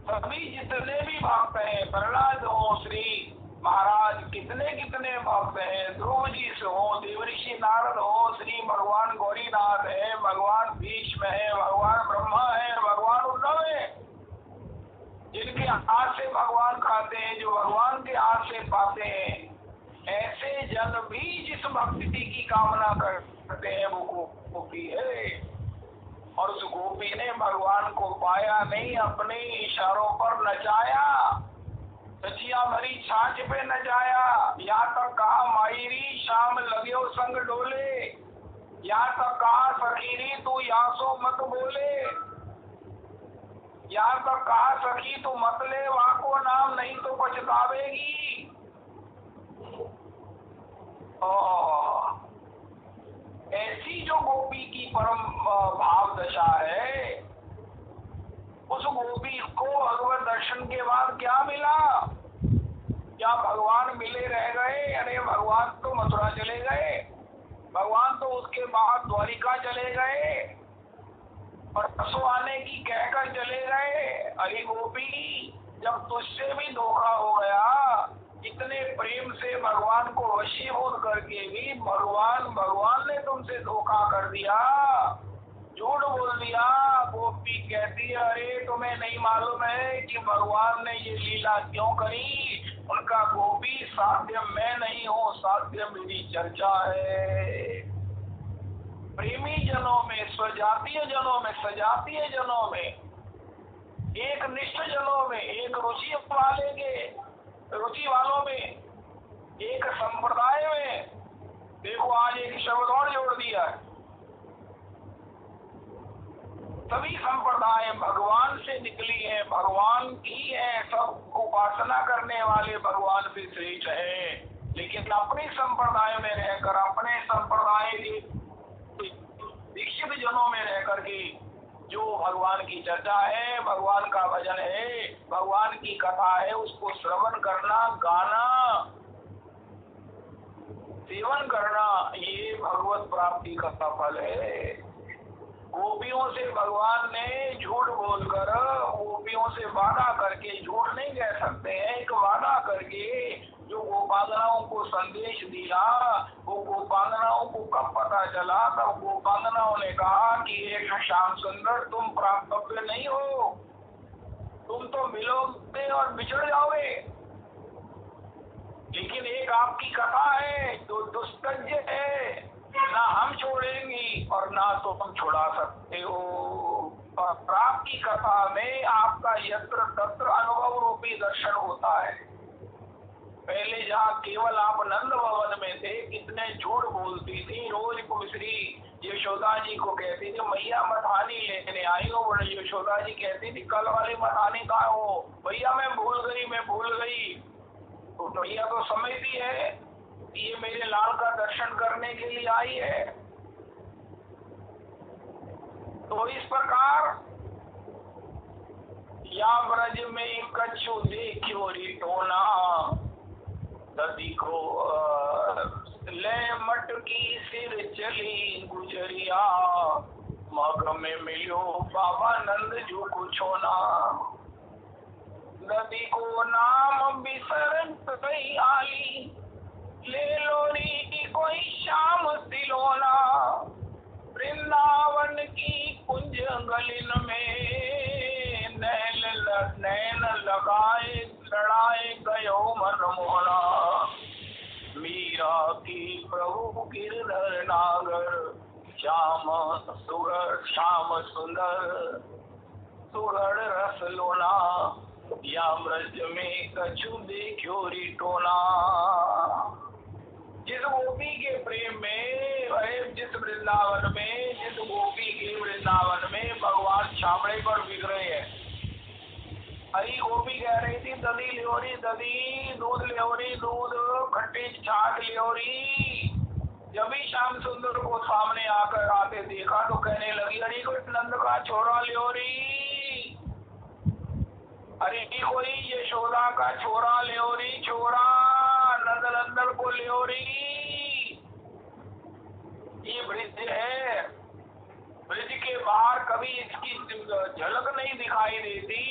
[SPEAKER 1] सभी जितने भी भक्त हैं, प्रहलाद हो, श्री महाराज कितने कितने भक्त हैं, ध्रुव जी से हो, देवऋषि नारद हो, श्री भगवान गौरीनाथ है, भगवान भीष्म है, भगवान ब्रह्मा है, भगवान उद्धव है, जिनके हाथ से भगवान खाते हैं, जो भगवान के हाथ से पाते हैं। ऐसे जन भी जिस भक्ति की कामना करते हैं वो गोपी है। और उस गोपी ने भगवान को पाया नहीं, अपने इशारों पर नचाया, सचिया भरी छाछ पे नचाया। यहाँ तक कहा मायरी शाम लगे संग डोले, यहाँ तक कहा सखीरी तू यासो मत बोले, यहाँ तक कहा सखी तू मत ले वाको नाम नहीं तो पछतावेगी। ऐसी जो गोपी की परम भाव दशा है, उस गोपी को भगवत दर्शन के बाद क्या मिला? क्या भगवान मिले रह गए? अरे भगवान तो मथुरा चले गए, भगवान तो उसके बाद द्वारिका चले गए और परसों आने की कहकर चले गए। अरे गोपी, जब तुझसे भी धोखा हो गया, इतने प्रेम से भगवान को वशीभूत करके भी भगवान ने तुमसे धोखा कर दिया, झूठ बोल दिया। गोपी कहती है अरे तुम्हें नहीं मालूम है कि भगवान ने ये लीला क्यों करी? उनका गोपी साध्य मैं नहीं हूँ, साध्य मेरी चर्चा है। प्रेमी जनों में, स्वजातीय जनों में, सजातीय जनों में, एक निष्ठ जनों में, एक रुचि वालों में, एक संप्रदाय में। देखो आज एक शब्द और जोड़ दिया है, सभी संप्रदाय भगवान से निकली है, भगवान की है, सब उपासना करने वाले भगवान से श्रेष्ठ है, लेकिन अपने संप्रदाय में रहकर, अपने संप्रदाय के दीक्षित जनों में रहकर के जो भगवान की चर्चा है, भगवान का भजन है, भगवान की कथा है, उसको श्रवण करना, गाना, सेवन करना, ये भगवत प्राप्ति का फल है। गोपियों से भगवान ने झूठ बोलकर, गोपियों से वादा करके, झूठ नहीं कह सकते हैं, एक वादा करके जो गोपांगनाओं को संदेश दिया, वो गोपांगनाओं को कब पता चला, तब गोपांगनाओं ने कहा कि एक श्याम सुंदर तुम प्राप्तव्य नहीं हो, तुम तो मिलोगे और बिछड़ जाओगे, लेकिन एक आपकी कथा है जो दुस्तज्य है, ना हम छोड़ेंगी और ना तो तुम छुड़ा सकते हो। और आपकी कथा में आपका यत्र तत्र अनुभव रूपी दर्शन होता है। पहले जहाँ केवल आप नंद भवन में थे, कितने झूठ बोलती थी, रोज कुमिश्री यशोदा जी को कहती थी मैया मठानी लेने आई हो, बोले यशोदा जी कहती थी कल वाली मठानी कहाँ हो, भैया मैं भूल गई। तो भैया तो समझती है ये मेरे लाल का दर्शन करने के लिए आई है। तो इस प्रकार या ब्रज में कछु देखियो रिटोना, ददी को ले मटकी सिर चली गुजरिया, मग में मिलो बाबा नंद जो कुछ होना, नदी को नाम बिसर गई आली, ले लोरी कोई शाम सिलोना, वृंदावन की कुंज गलिन में नैन लगाए लड़ाए गयो मन मोहना, मीरा की प्रभु गिरधर नागर, श्याम सुंदर सुगढ़ रस लोना, या ब्रज में कछु देखो रिटोना। जिस गोपी के प्रेम में, जिस वृंदावन में, जिस गोपी के वृंदावन में भगवान छाबड़े पर बिक रहे हैं। हरी गोपी कह रही थी दधी लियोरी दधी, दूध लियोरी दूध, खट्टी छाछ लियोरी। जब भी श्याम सुंदर को सामने आते देखा तो कहने लगी अरे कोई नंद का छोरा लियोरी, अरे कोई यशोदा का छोरा लियोरी, छोरा नंदन को लियोरी। ये ब्रिज है, ब्रिज के बाहर कभी इसकी झलक नहीं दिखाई देती।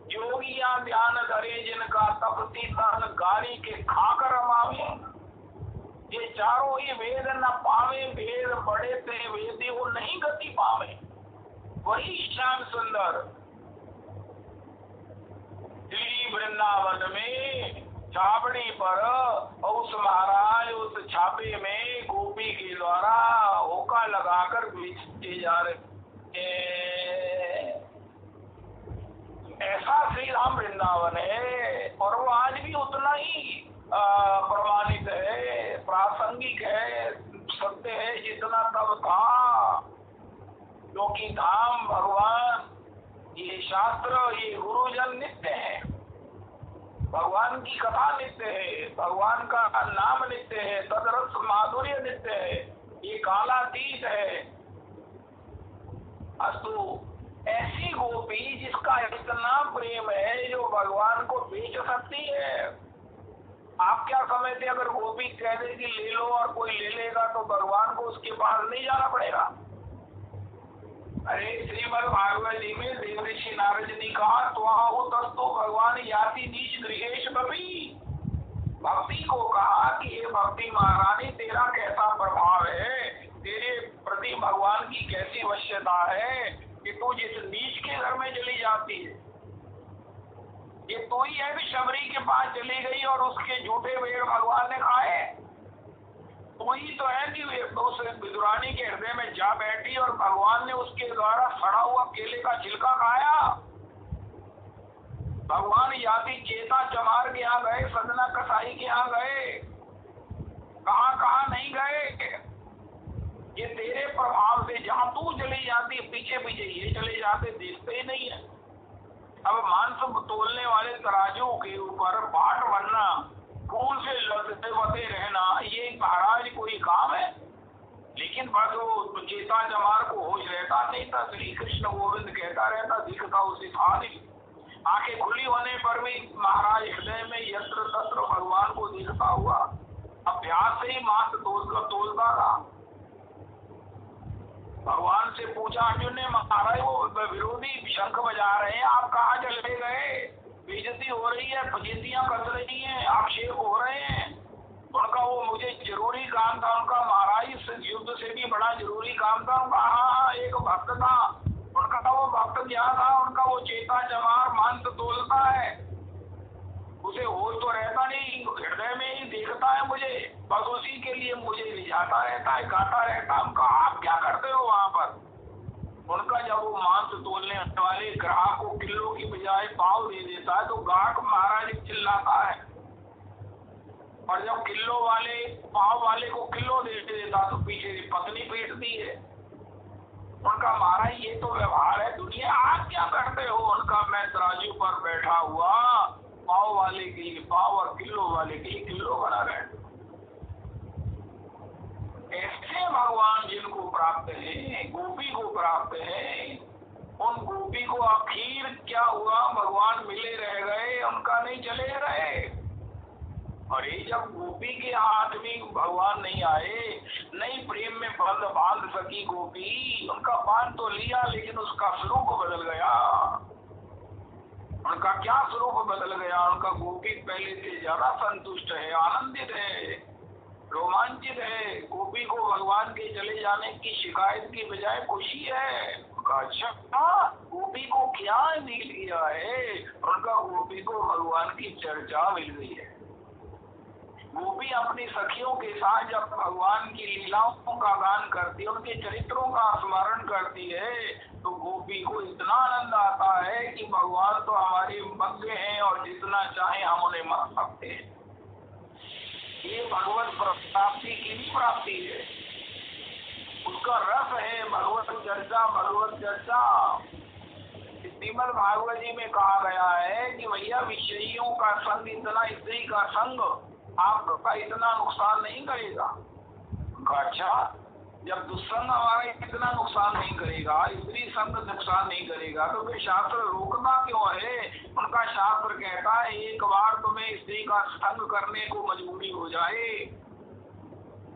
[SPEAKER 1] योगियां ध्यान धरे जिनका तपती तन गारी के खाकर रमावे, ये चारों ही वेद न पावे, वेद बड़े ते वेदी वो नहीं गति पावे। वही श्याम सुंदर दिल्ली वृंदावन में छाबड़ी पर उस महाराज उस छापे में गोपी के द्वारा होका लगाकर बेचे जा रहे। ऐसा श्री राम वृंदावन है और वो आज भी उतना ही प्रमाणित है, प्रासंगिक है, सत्य है जितना तब था। क्योंकि धाम भगवान, ये शास्त्र, ये गुरुजन नित्य है, भगवान की कथा नित्य है, भगवान का नाम नित्य है, तदरस माधुर्य नित्य है, ये कालातीत है। अस्तु ऐसी गोपी जिसका इतना प्रेम है जो भगवान को बेच सकती है। आप क्या समझते, अगर गोपी कह दे कि ले लो और कोई ले लेगा तो भगवान को उसके पास नहीं जाना पड़ेगा? अरे श्रीमद् भागवत जी में देव ऋषि नारद ने कहा तो भगवान याति नीच गृहेश बपी, भक्ति को कहा कि ये भक्ति महारानी तेरा कैसा प्रभाव है, तेरे प्रति भगवान की कैसी वश्यता है कि तू जिस नीच के घर में चली जाती है। ये तो ही है कि शबरी के पास चली गई और उसके झूठे भेड़ भगवान ने खाए। वही तो है कि उस विदुरानी के हृदय में जा बैठी और भगवान ने उसके द्वारा सड़ा हुआ केले का छिलका खाया। भगवान याति चेता चमार के यहाँ गए, सदना कसाई के यहाँ गए, कहाँ कहाँ नहीं गए। ये तेरे प्रभाव से जहाँ तू चली जाती पीछे पीछे ये चले जाते, देखते ही नहीं है। अब मांस तोलने वाले तराजू के ऊपर बाट बनना, फूल से लदते बते रहना, ये महाराज कोई काम है? लेकिन बस वो चेता जमार को होश रहता नहीं था। श्री कृष्ण गोविंद कहता रहता, दिखता उसे था नहीं। आंखें खुली होने पर भी महाराज हृदय में यत्र तत्र भगवान को देखता हुआ अभ्यास से ही मांस तोलता था। भगवान से पूछा अर्जुन ने, महाराज वो विरोधी शंख बजा रहे हैं, आप कहाँ चले गए? बेइज्जती हो रही है, फजीतियां कस रही हैं, आक्षेप हो रहे हैं। उनका वो मुझे जरूरी काम था, उनका महाराज युद्ध से भी बड़ा जरूरी काम था उनका। हाँ, एक भक्त था उनका, वो भक्त क्या था उनका? वो चेता चमार मांस तोलता है, उसे होश तो रहता नहीं, हृदय में ही देखता है मुझे, बस उसी के लिए मुझे ले जाता रहता है, गाता रहता है। उनका आप क्या करते हो वहां पर? उनका जब वो मांस तोलने वाले ग्राहक को किलो की बजाय पाव दे देता है तो ग्राहक महाराज चिल्लाता है, और जब किलो वाले पाव वाले को किलो दे देता तो पीछे पत्नी पीटती है। उनका महाराज ये तो व्यवहार है दुनिया, आप क्या करते हो? उनका मैं तराजू पर बैठा हुआ पाव वाले के लिए पाव और किलो वाले के लिए किलो बना रहे। ऐसे भगवान जिनको प्राप्त है, गोपी को प्राप्त है, उन गोपी को आखिर क्या हुआ? भगवान मिले रह गए, उनका नहीं चले रहे। और ये जब गोपी के हाथ में भगवान नहीं आए, नहीं प्रेम में बंध बांध सकी गोपी, उनका बांध तो लिया लेकिन उसका स्वरूप बदल गया। उनका क्या स्वरूप बदल गया? उनका गोपी पहले से ज्यादा संतुष्ट है, आनंदित है, रोमांचित है। गोपी को भगवान के चले जाने की शिकायत की बजाय खुशी है। उनका अच्छा गोपी को क्या मिल गया है? उनका गोपी को भगवान की चर्चा मिल गई है। गोपी अपनी सखियों के साथ जब भगवान की लीलाओं का गान करती है, उनके चरित्रों का स्मरण करती है, तो गोपी को इतना आनंद आता है कि भगवान तो हमारे मध्य हैं और जितना चाहे हम उन्हें मान सकते हैं। ये भगवत प्राप्ति की भी प्राप्ति है, उसका रस है भगवत चर्चा। भगवत चर्चा श्रीमद् भागवत जी में कहा गया है कि भैया विषयों का संग इतना, स्त्री का संग आपका इतना नुकसान नहीं करेगा। अच्छा, जब दुस्संग हमारा इतना नुकसान नहीं करेगा, स्त्री संग नुकसान नहीं करेगा, तो फिर शास्त्र रोकता क्यों है? उनका शास्त्र कहता है एक बार तुम्हें स्त्री का संग करने को मजबूरी हो जाए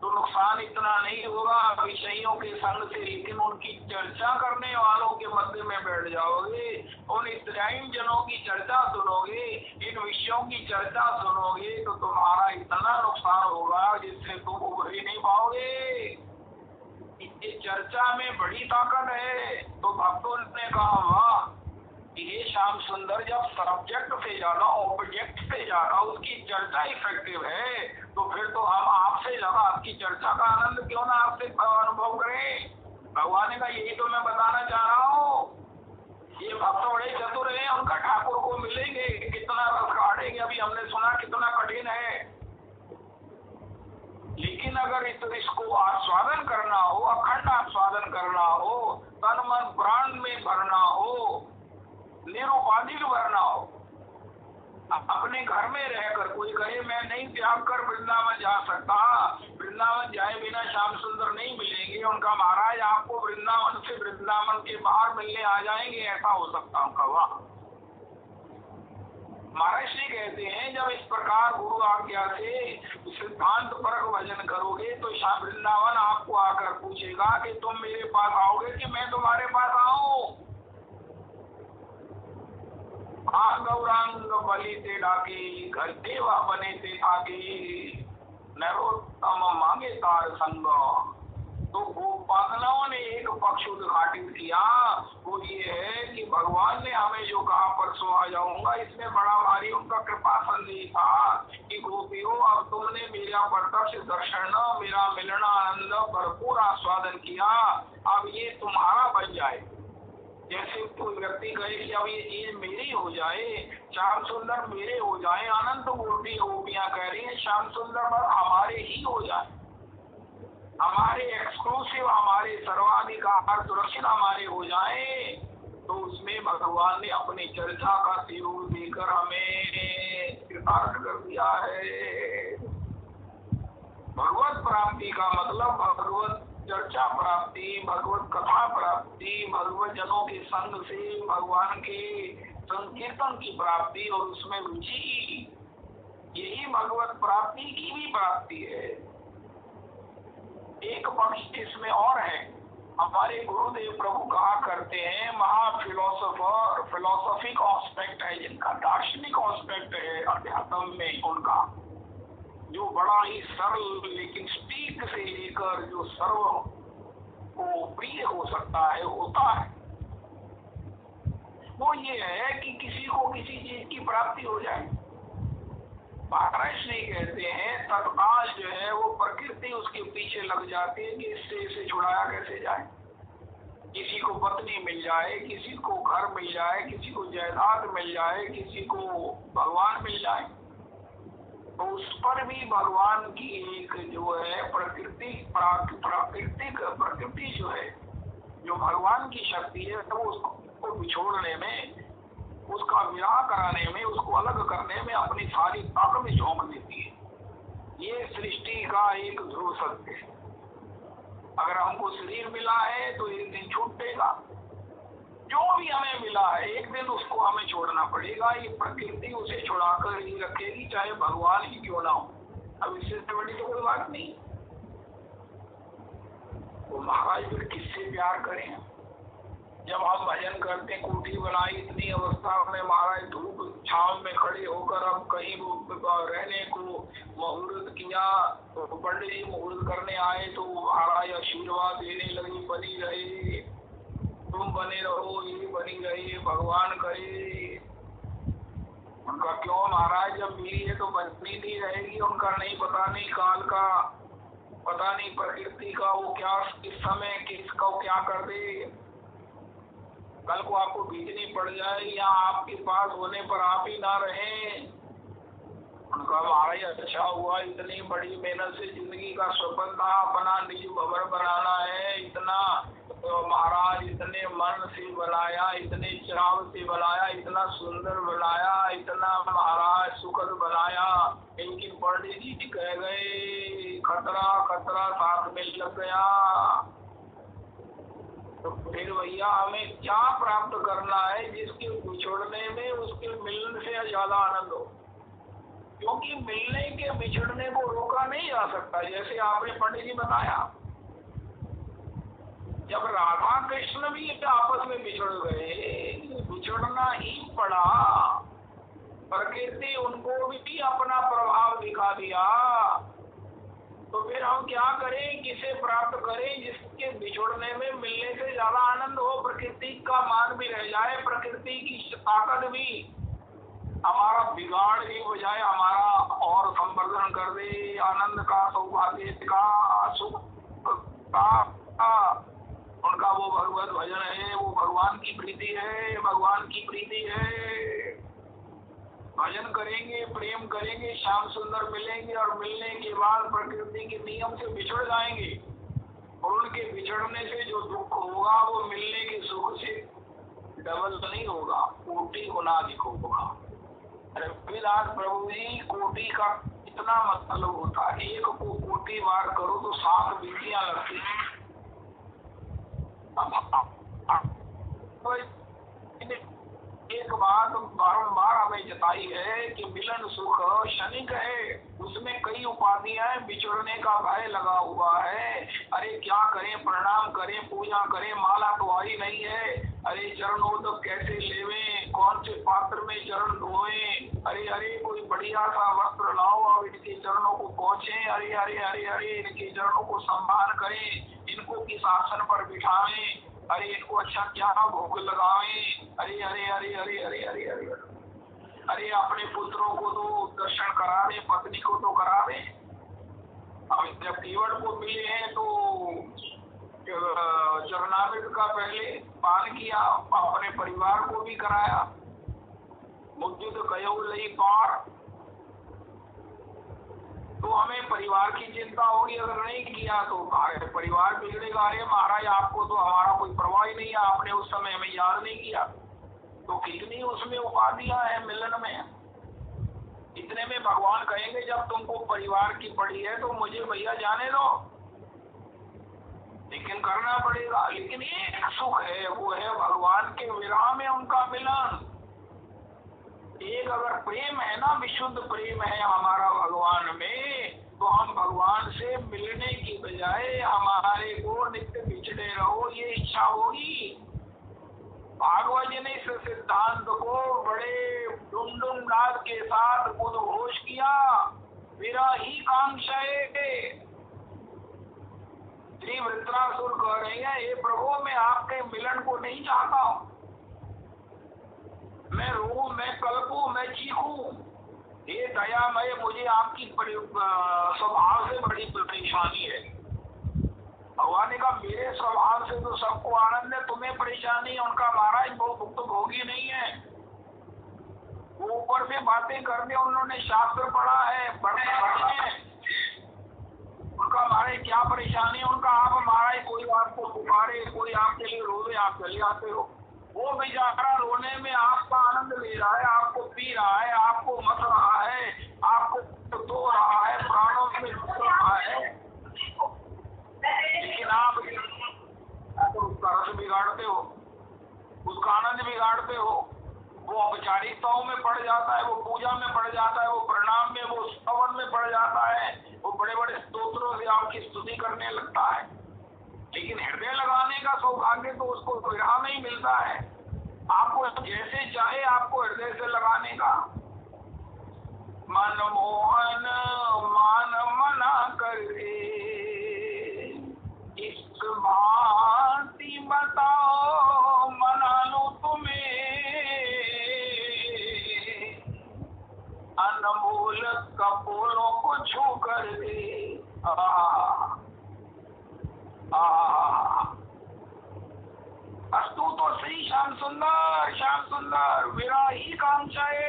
[SPEAKER 1] तो नुकसान इतना नहीं होगा विषयों के संग से, लेकिन उनकी चर्चा करने वालों के मध्य में बैठ जाओगे, उन स्त्रीण जनों की चर्चा सुनोगे, इन विषयों की चर्चा सुनोगे, तो तुम्हारा इतना नुकसान होगा जिससे तुम उभर ही नहीं पाओगे। ये चर्चा में बड़ी ताकत है। तो भक्तों ने कहा वाह, ये श्याम सुंदर जब सब्जेक्ट से ज्यादा ऑब्जेक्ट से ज्यादा उसकी चर्चा इफेक्टिव है, तो फिर तो हम आपसे ज्यादा आपकी चर्चा का आनंद क्यों ना आपसे अनुभव करें। भगवान ने कहा यही तो मैं बताना चाह रहा हूँ। ये भक्त बड़े चतुर हैं, उनका ठाकुर को मिलेंगे, कितना रस काटेंगे अभी हमने सुना, कितना कठिन है। लेकिन अगर इसको आस्वादन करना हो, अखंड आस्वादन करना हो, तन मन प्राण में भरना हो, निरुपाधिक भरना हो, अपने घर में रहकर कोई कहे मैं नहीं त्याग कर वृंदावन जा सकता, वृंदावन जाए बिना श्याम सुंदर नहीं मिलेंगे, उनका महाराज आपको वृंदावन से वृंदावन के बाहर मिलने आ जाएंगे, ऐसा हो सकता उनका? वाह। महर्षि कहते हैं जब इस प्रकार गुरु आज्ञा से सिद्धांत परक भजन करोगे तो श्याम वृंदावन आपको आकर पूछेगा कि तुम मेरे पास आओगे कि मैं तुम्हारे पास आऊं। गौरांग बलि ते डाके, घर देवा बने ते आगे, नरोत्तम मांगे तार संग। तो गोपाल साधनाओं ने एक पक्ष उद्घाटित किया, वो ये है कि भगवान ने हमें जो कहा परसों आ जाऊंगा, इसमें बड़ा भारी उनका कृपा संदेश था कि गोपियों अब तुमने मेरा प्रत्यक्ष दर्शन, मेरा मिलना आनंद भरपूर आस्वादन किया, अब ये तुम्हारा बन जाए। जैसे कोई व्यक्ति कहे कि अब ये चीज मेरी हो जाए, श्याम सुंदर मेरे हो जाए, अनंत कोटि गोपियां कह रही हैं श्याम सुंदर हमारे ही हो जाए, हमारे एक्सक्लूसिव, हमारे सर्वाधिकार सुरक्षित हमारे हो जाए। तो उसमें भगवान ने अपनी चर्चा का सहयोग देकर हमें कृतार्थ कर दिया है। भगवत प्राप्ति का मतलब भगवत चर्चा प्राप्ति, भगवत कथा प्राप्ति, भगवत जनों के संग से भगवान के संकीर्तन की प्राप्ति और उसमें रुचि, यही भगवत प्राप्ति की भी प्राप्ति है। एक पक्ष इसमें और है, हमारे गुरुदेव प्रभु कहा करते हैं, महा फिलोसोफर, फिलोसॉफिक एस्पेक्ट है जिनका, दार्शनिक एस्पेक्ट है अध्यात्म में उनका, जो बड़ा ही सरल लेकिन स्पीक से लेकर जो सर्व को प्रिय हो सकता है, होता है, वो ये है कि किसी को किसी चीज की प्राप्ति हो जाए। महाराज श्री कहते हैं तत्काल जो है वो प्रकृति उसके पीछे लग जाती है कि इससे इसे छुड़ाया कैसे जाए। किसी को पत्नी मिल जाए, किसी को घर मिल जाए, किसी को जायदाद मिल जाए, किसी को भगवान मिल जाए, तो उस पर भी भगवान की एक जो है प्रकृति जो है, जो भगवान की शक्ति है, तो उसको बिछोड़ने में, उसका विवाह कराने में, उसको अलग करने में अपनी सारी ताकत झोंक देती है। ये सृष्टि का एक ध्रुव सत्य है। अगर हमको शरीर मिला है तो एक दिन छूटेगा, जो भी हमें मिला है एक दिन उसको हमें छोड़ना पड़ेगा। ये प्रकृति उसे छुड़ाकर ही रखेगी, चाहे भगवान ही क्यों ना हो। अब इससे बड़ी तो कोई बात नहीं। तो महाराज फिर किससे प्यार करें? जब हम भजन करते, कोठी बनाई इतनी अवस्था में महाराज धूप छाव में खड़े होकर अब कहीं रहने को मुहूर्त किया, तो पंडित जी मुहूर्त करने आए तो महाराज आशीर्वाद देने लगे, बनी रहे, तुम बने रहो, ये बनी रहे, भगवान करे। उनका क्यों महाराज, जब मिली है तो बनी नहीं रहेगी। उनका नहीं, पता नहीं काल का, पता नहीं प्रकृति का, वो क्या किस समय किसका क्या कर दे, कल को आपको बीतनी पड़ जाए या आपके पास होने पर आप ही ना रहें। उनका महाराज अच्छा हुआ, इतनी बड़ी मेहनत से जिंदगी का स्वप्न था, अपना निज भवन बनाना है, इतना तो महाराज इतने मन से बनाया, इतने चाव से बनाया, इतना सुंदर बनाया, इतना महाराज सुखद बनाया, लेकिन पंडित जी कह गए खतरा खतरा साथ में लग गया। तो फिर भैया हमें क्या प्राप्त करना है जिसके बिछड़ने में उसके मिलने से ज्यादा आनंद हो? क्योंकि मिलने के बिछड़ने को रोका नहीं जा सकता। जैसे आपने पंडित जी बताया, जब राधा कृष्ण भी आपस में बिछड़ गए, बिछड़ना ही पड़ा, प्रकृति उनको भी अपना प्रभाव दिखा दिया, तो फिर हम क्या करें, किसे प्राप्त करें जिसके बिछोड़ने में मिलने से ज्यादा आनंद हो, प्रकृति का मान भी रह जाए, प्रकृति की ताकत भी हमारा बिगाड़ ही बजाय हमारा और संवर्धन कर दे, आनंद का, सौभाग्य का, सुख का। उनका वो भगवत भजन है, वो भगवान की प्रीति है, भगवान की प्रीति है। भजन करेंगे, प्रेम करेंगे, श्याम सुंदर मिलेंगे और मिलने के बाद प्रकृति के नियम से बिछड़ जाएंगे, और उनके बिछड़ने से जो दुख होगा वो मिलने के सुख से डबल नहीं होगा, कोटि गुना अधिक होगा। रविदास प्रभु जी, कोटि का इतना मतलब होता है, एक को कोटि बार करो तो 7 बीतियां लगती हैं। एक बात बारंबार हमें जताई है कि मिलन सुख क्षणिक है, उसमें कई उपाधियां, बिछड़ने का भय लगा हुआ है। अरे क्या करें, प्रणाम करें, पूजा करें, माला तो आई नहीं है, अरे चरणोदक कैसे लेवें, कौन से पात्र में चरण धोएं, अरे अरे कोई बढ़िया सा वस्त्र लाओ और इनके चरणों को पहुँचे, अरे अरे अरे अरे इनके चरणों को सम्मान करें, इनको इनको किस आसन पर बिठाएं, अरे इनको अच्छा क्या भोग लगाएं, अरे अरे अरे अरे अरे अरे अरे अरे अपने पुत्रों को तो दर्शन करा दे, पत्नी को तो करा दे। अब जब केवट को मिले हैं तो चरणामृत का पहले पान किया, अपने परिवार को भी कराया। मुद्दे तो कयो लई पार, तो हमें परिवार की चिंता होगी, अगर नहीं किया तो परिवार बिगड़ेगा। अरे महाराज आपको तो हमारा कोई परवाह ही नहीं है, आपने उस समय हमें याद नहीं किया। तो कितनी उसमें उपाधियां है मिलन में। इतने में भगवान कहेंगे जब तुमको परिवार की पड़ी है तो मुझे भैया जाने दो, लेकिन करना पड़ेगा। लेकिन एक सुख है, वो है भगवान के विरह में उनका मिलन। एक अगर प्रेम है ना, विशुद्ध प्रेम है हमारा भगवान में, तो हम भगवान से मिलने की बजाय हमारे को नित्य बिछड़े रहो ये इच्छा होगी। भागवत जी ने इस सिद्धांत को बड़े डुमडुम नाद के साथ उद्घोष किया, मेरा ही कांक्षा श्री वृत्रासुर कह रहे हैं, हे प्रभु मैं आपके मिलन को नहीं चाहता हूँ, मैं रो, मैं कल्पू, मैं चीखूं, ये दयामय मुझे आपकी स्वभाव से बड़ी परेशानी है। भगवान ने कहा मेरे स्वभाव से तो सबको आनंद है, तुम्हें परेशानी है। उनका महाराज वो भुक्त भोगी नहीं है, वो ऊपर से बातें करते, उन्होंने शास्त्र पढ़ा है, पढ़ते हैं। उनका महाराज क्या परेशानी है उनका, आप महाराज कोई आपको पुकारे, कोई आपके लिए रोवे, आप चले आते हो। वो बेचारा रोने में आपका आनंद ले रहा है, आपको पी रहा है, आपको मत रहा है, आपको धो रहा है, प्राणों में घुस रहा है, लेकिन आप उसका रस बिगाड़ते हो, उसका आनंद बिगाड़ते हो। वो औपचारिकताओं में पड़ जाता है, वो पूजा में पड़ जाता है, वो प्रणाम में, वो स्तवन में पड़ जाता है, वो बड़े बड़े स्तोत्रों से आपकी स्तुति करने लगता है। लेकिन हृदय लगाने का सौभाग्य तो उसको विरह में ही मिलता है। आपको जैसे चाहे आपको हृदय से लगाने का। मनमोहन मान मना करे, इस भांति बताओ मना लो तुम्हें, अनमोल कपोलों को छू कर दे। अस्तु तो सही श्याम सुंदर विरह ही कांक्षाए।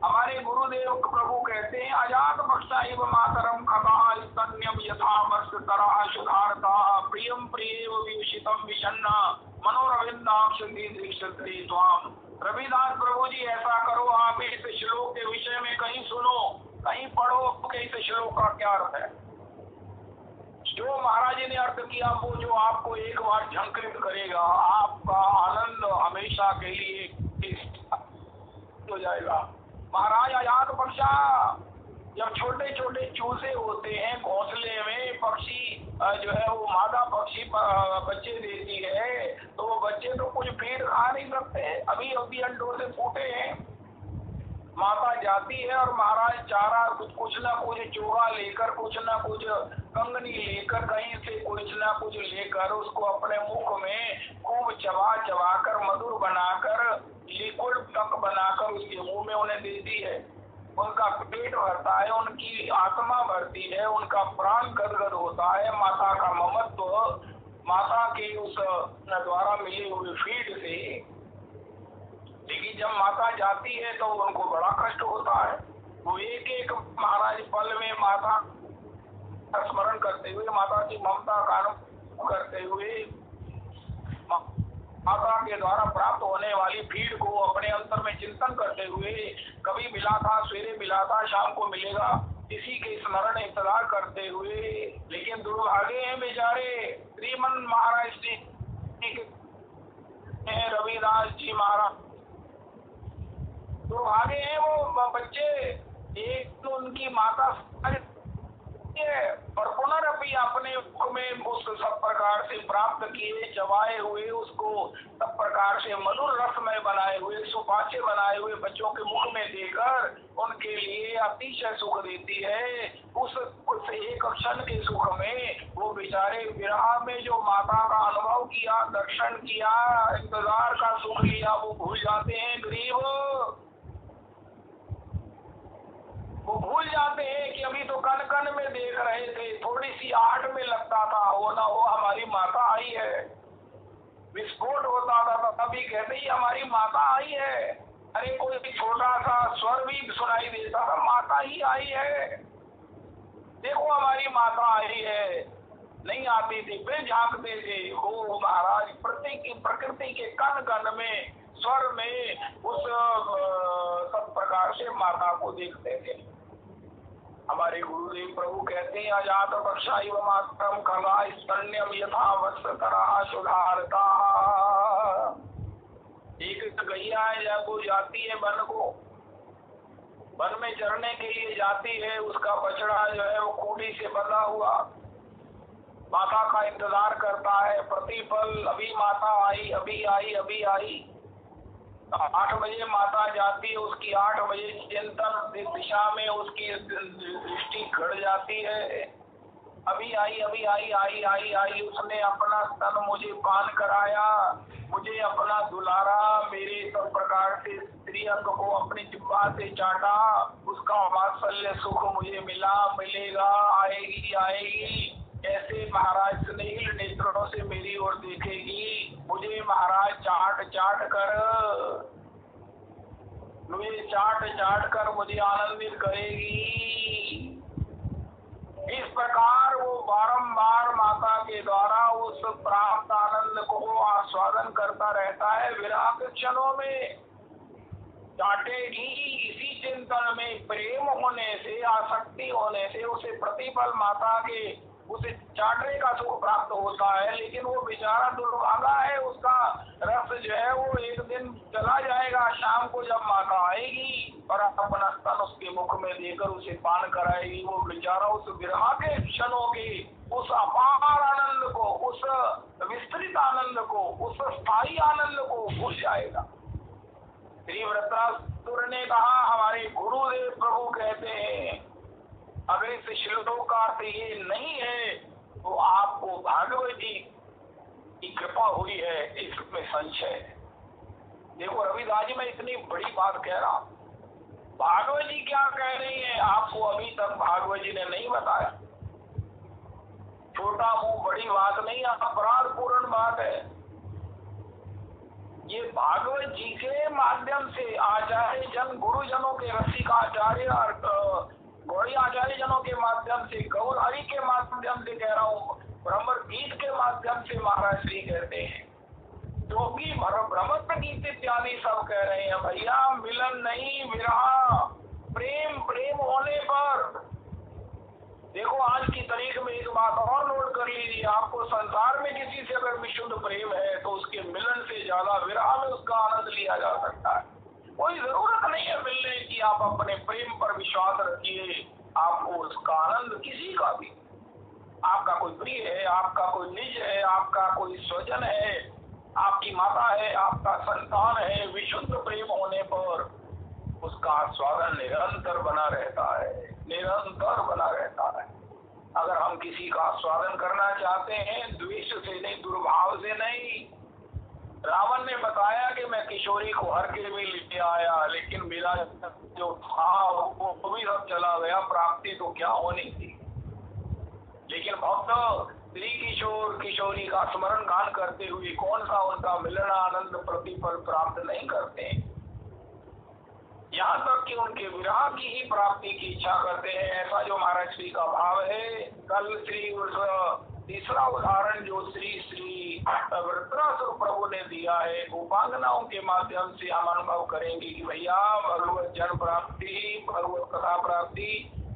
[SPEAKER 1] हमारे गुरुदेव प्रभु कहते हैं, अजात बक्षा इव मातरम खगा स्तन्यम यथा मस्त तरह सुधारता प्रियम प्रियव विषितम विषन्ना मनोरविंदाक्ष दीदृक्षते स्वाम। रविदास प्रभु जी ऐसा करो, आप इस श्लोक के विषय में कहीं सुनो, कहीं पढ़ो कि इस श्लोक का क्या अर्थ है। जो महाराज जी ने अर्थ किया वो जो आपको एक बार झंकृत करेगा, आपका आनंद हमेशा के लिए हो जाएगा। महाराज आजाद पक्षा, जब छोटे छोटे चूजे होते हैं घोंसले में, पक्षी जो है वो मादा पक्षी बच्चे देती है, तो वो बच्चे तो कुछ फीड खा नहीं सकते, अभी अभी अंडों से फूटे हैं। माता जाती है और महाराज चारा कुछ ना कुछ चोगा लेकर, कुछ ना कुछ कंगनी लेकर, कहीं से कुछ ना कुछ लेकर उसको अपने मुख में खूब चबा चबा कर मधुर बनाकर लिक्विड तक बनाकर उसके मुंह में उन्हें देती है। उनका पेट भरता है, उनकी आत्मा भरती है, उनका प्राण गदगद होता है माता का ममत्व, माता की उस द्वारा मिली हुई फीड से। लेकिन जब माता जाती है तो उनको बड़ा कष्ट होता है। वो एक एक महाराज पल में माता का स्मरण करते हुए, माता की ममता का अनुभव करते हुए, माता के द्वारा प्राप्त होने वाली फीड को अपने अंतर में चिंतन करते हुए, कभी मिला था सवेरे मिला था शाम को मिलेगा, इसी के स्मरण इंतजार करते हुए। लेकिन दुर्भाग्य हैं बेचारे श्रीमन महाराज जी, रविदास जी महाराज, दुर्भाग्य है वो बच्चे। एक तो उनकी माता और पुनरअपि अपने मुख में उस सब प्रकार से प्राप्त किए चबाए हुए उसको सब प्रकार से मधुर रसमय बनाए हुए सुपाच्य बनाए हुए बच्चों के मुख में देकर उनके लिए अतिशय सुख देती है। उस एक क्षण के सुख में वो बेचारे विरह में जो माता का अनुभव किया, दर्शन किया, इंतजार का सुख लिया, वो भूल जाते हैं। गरीब वो भूल जाते हैं कि अभी तो कन कन में देख रहे थे, थोड़ी सी आहट में लगता था, वो ना हो हमारी माता आई है। विस्फोट होता था तभी कहते ही हमारी माता आई है। अरे कोई छोटा सा स्वर भी सुनाई देता था, माता ही आई है, देखो हमारी माता आई है। नहीं आती थी, फिर झांकते थे। वो महाराज प्रकृति के कन कन में, स्वर में उस सब प्रकार से माता को देखते थे। हमारे गुरुदेव प्रभु कहते हैं अजात बक्षाइव मात्रम खगा स्तन्यम यथा वत्सतरा सुधारता। एक गैया है जब वो जाती है वन में चरने के लिए जाती है, उसका बछड़ा जो है वो खूंटी से बंधा हुआ माता का इंतजार करता है प्रतिपल। अभी माता आई, अभी आई, अभी आई। 8 बजे माता जाती है, उसकी 8 बजे चिंतन दिशा में उसकी दृष्टि खड़ जाती है। अभी आई, अभी आई, आई आई आई। उसने अपना स्तन मुझे पान कराया, मुझे अपना दुलारा, मेरे सब प्रकार से स्त्री अंग को अपनी जिह्वा से चाटा। उसका वात्सल्य सुख मुझे मिला, मिलेगा, आएगी, आएगी। ऐसे महाराज स्नेहिल नेत्रों से मेरी ओर देखेगी, मुझे महाराज चाट चाट कर, मुझे चाट चाट कर मुझे आनंदित करेगी। इस प्रकार वो बारंबार माता के द्वारा उस प्राप्त आनंद को आस्वादन करता रहता है। विरह के क्षणों में चाटेगी। इसी चिंतन में प्रेम होने से, आसक्ति होने से उसे प्रतिपल माता के उसे चाटने का सुख प्राप्त होता है। लेकिन वो बेचारा दुर्भागा है, उसका रस जो है वो एक दिन चला जाएगा। शाम को जब माता आएगी और अपना स्तन उसके मुख में देकर उसे पान कराएगी, वो बेचारा उस विरह के क्षणों के उस अपार आनंद को, उस विस्तृत आनंद को, उस स्थायी आनंद को भूल जाएगा। श्री वृत्रासुर ने कहा, हमारे गुरुदेव प्रभु कहते हैं अगर इस श्लोक का अर्थ ये नहीं है तो आपको भागवत जी की कृपा हुई है, इसमें संशय है। देखो रविदास जी, मैं इतनी बड़ी बात कह रहा हूं, भागवत जी क्या कह रही है आपको अभी तक भागवत जी ने नहीं बताया। छोटा मुंह बड़ी बात नहीं, अपराध पूर्ण बात है। ये भागवत जी के माध्यम से आचार्य जन, गुरुजनों के रसिक आचार्य और गौड़ी आचार्य जनों के माध्यम से, गौर हरि के माध्यम से कह रहा हूँ, ब्रह्म गीत के माध्यम से महाराज श्री कहते हैं, क्योंकि ब्रह्म गीत इत्यादि सब कह रहे हैं भैया मिलन नहीं, विरह प्रेम। प्रेम होने पर देखो आज की तारीख में एक बात और नोट कर लीजिए, आपको संसार में किसी से अगर विशुद्ध प्रेम है तो उसके मिलन से ज्यादा विरह में उसका आनंद लिया जा सकता है। कोई जरूरत नहीं है मिलने की, आप अपने प्रेम पर विश्वास रखिए, आपको उसका आनंद किसी का भी, आपका कोई प्रिय है, आपका कोई निज है, आपका कोई स्वजन है, आपकी माता है, आपका संतान है, विशुद्ध प्रेम होने पर उसका आस्वादन निरंतर बना रहता है, निरंतर बना रहता है। अगर हम किसी का आस्वादन करना चाहते हैं द्वेष से नहीं, दुर्भाव से नहीं। रावण ने बताया कि मैं किशोरी को हर के में लेके आया, लेकिन मेरा जो था वो भी सब चला गया, प्राप्ति तो क्या होनी थी। लेकिन भक्त श्री किशोर किशोरी का स्मरण गान करते हुए कौन सा उनका मिलन आनंद प्रतिपल प्राप्त नहीं करते, यहाँ तक कि उनके विरह की ही प्राप्ति की इच्छा करते हैं। ऐसा जो महाराज श्री का भाव है। कल श्री तीसरा उदाहरण जो श्री वृत्रासुर प्रभु ने दिया है, गोपांगनाओं के माध्यम से हम अनुभव करेंगे कि भैया भगवत जन प्राप्ति, भगवत कथा प्राप्ति,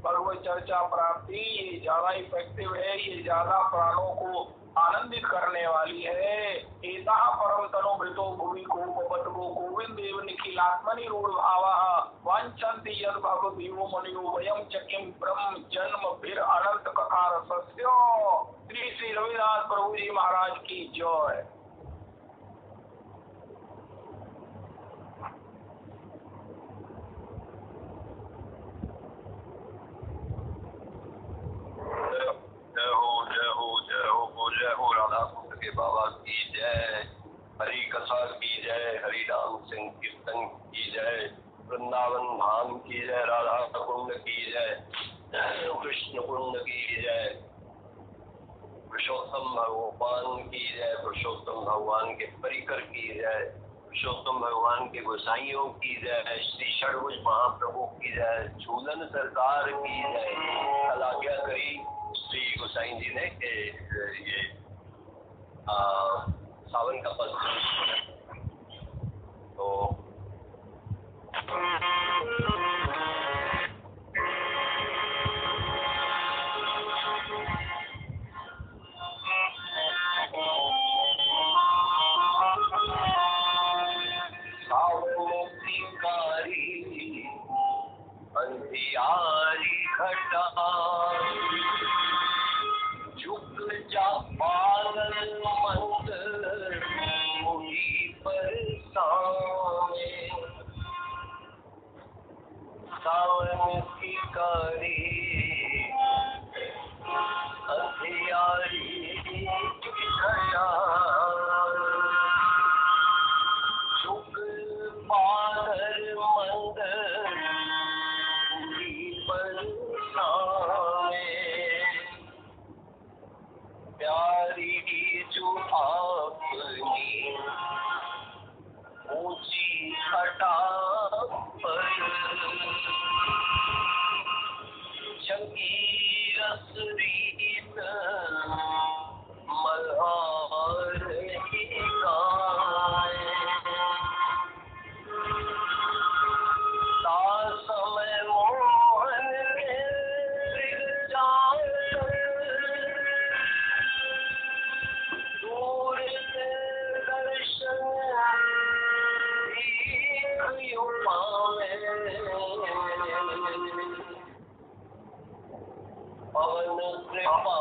[SPEAKER 1] भगवत चर्चा प्राप्ति ये ज्यादा इफेक्टिव है, ये ज्यादा प्राणों को आनंदित करने वाली है। एता परम तनो भृतो भूमि को गोविंद देव निखिल कपिलात्मनि रूढभावः वाञ्छन्ति यद् भवभीवो मुनियो वयं च किं ब्रह्म जन्म फिर अनंत कथा रसस्य। श्री श्री रविदास प्रभु जी महाराज की जय।
[SPEAKER 4] जय हो राधा कुंड के बाबा की जय, हरि कथा की जय, हरि राम संकीर्तन की जय, वृंदावन धाम की जय, राधा कुंड की जय, कृष्ण कुंड की जय, पुरुषोत्तम भगवान की जय, पुरुषोत्तम भगवान के परिकर की जय, पुरुषोत्तम भगवान के गोसाइयों की जय, श्री षडभुज महाप्रभु की जय, झूलन सरकार की जय। कल आज्ञा करी श्री गोसाई जी ने ये सावन का पद तो सावन शिकारी अंधियारी घटा झुक जा पागल मंद मुझी पर सावन की कारी अंधियारी घटा झुक पागल मंद मुझी पर प्यारी जो अपनी ऊंची घटा पर जगी रस रीत मल्हार समय मोहन पवन कृपा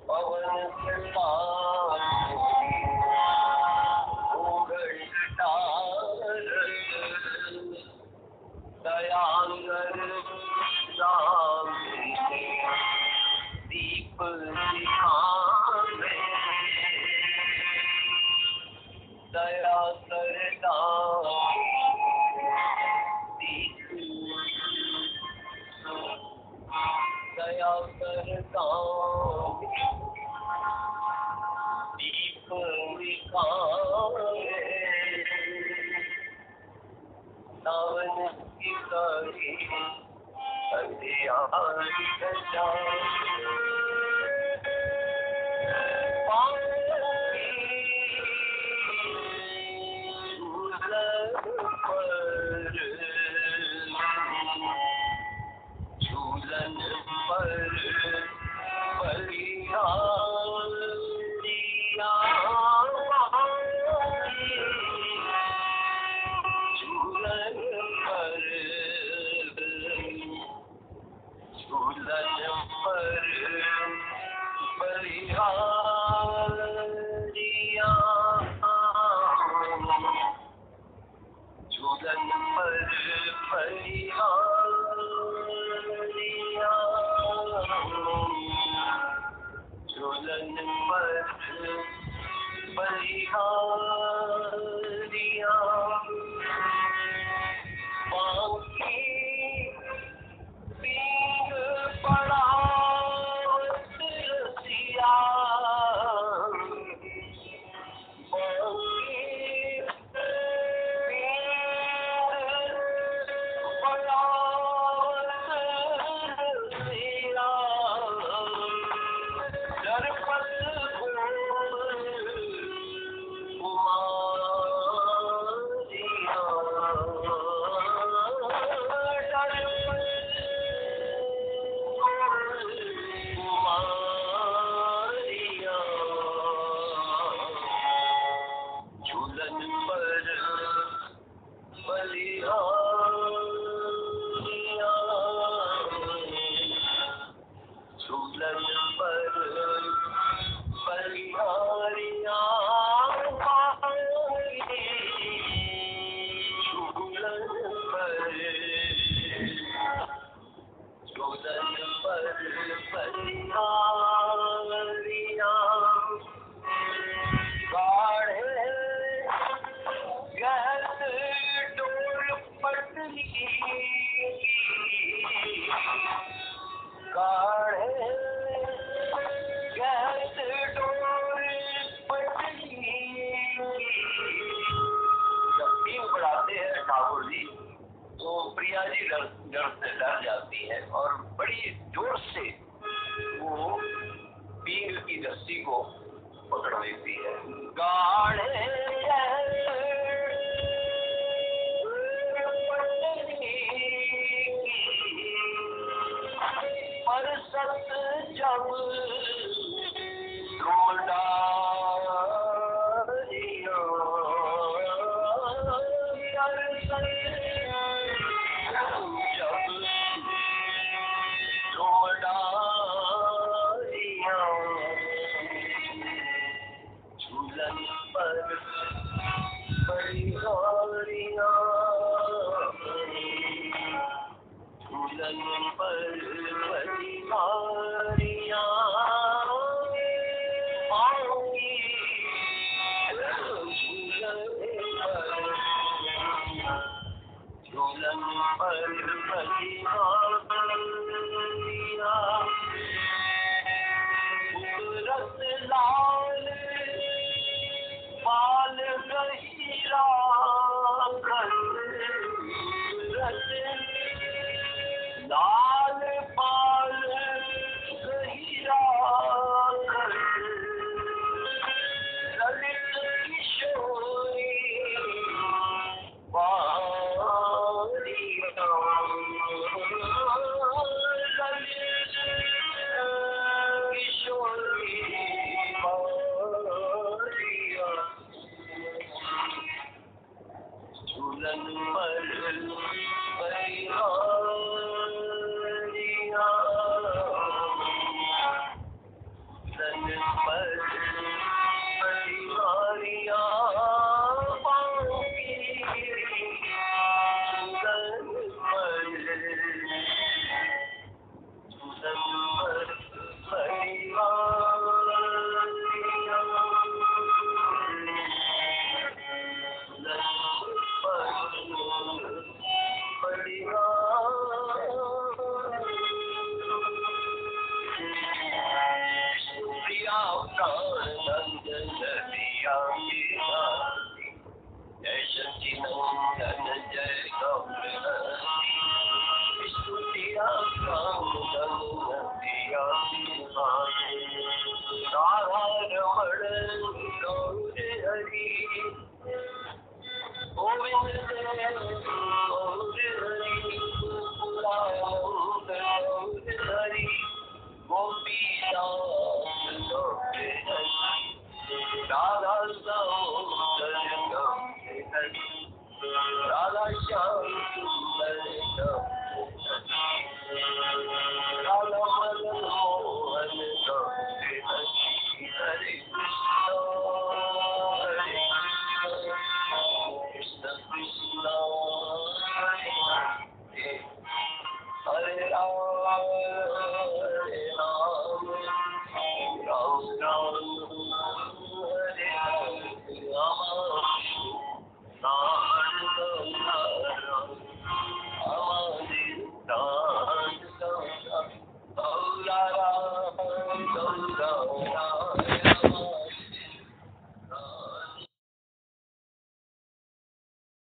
[SPEAKER 4] पवन कृपा दयांगर राम दीप दिखावे दया करता दया करता दीप दिखावे सावन की करी अंधियारी घटा झूलन पर बलिहारिया झूलन पर बलिहारिया झूलन पर बलिहारिया झूलन पर बलिहारिया बाकी पीर पड़ा रसिया झूलन पर बलिहारियां पाएंगे, झूलन पर बलिहारियां गाढ़े गहत डोल पटनी, गाढ़े गहत डोल पटनी। जब पींग बढ़ाते हैं ठाकुर जी तो प्रिया जी डर जाती है और बड़ी जोर से वो पींग की रस्सी को पकड़ लेती है। गाढ़े पर सत जब झूलन पर बलिहारियां, झूलन पर बलिहारियां आऊंगी, झूलन पर बलिहारियां रस लाल पाल गहीरा कर, रस लाल पाल गहीरा कर, ललित किशोरी वारियां, ललित किशोरी वारियां, झूलन पर बलिहारियां, झूलन पर बलिहारियां पाऊंगी, झूलन पर बलिहारियां, प्रिया प्राणंद नदिया जय सचिनंदन जय गौरहरि, स्तुतिया प्राणंद नदिया राधा रमण गौर हरि, गोविंद गौर हरि, पुरानंद गौर हरि, गोपीनाथ गौर हरि, राधा सौंदर गौर हरि, राधा श्याम सुंदर गौर हरि, राधा मदन मोहन गौर हरि, हरे कृष्ण कृष्ण कृष्ण हरे हरे, हरे राम हरे राम, राम राम हरे हरे, राम राम राम राम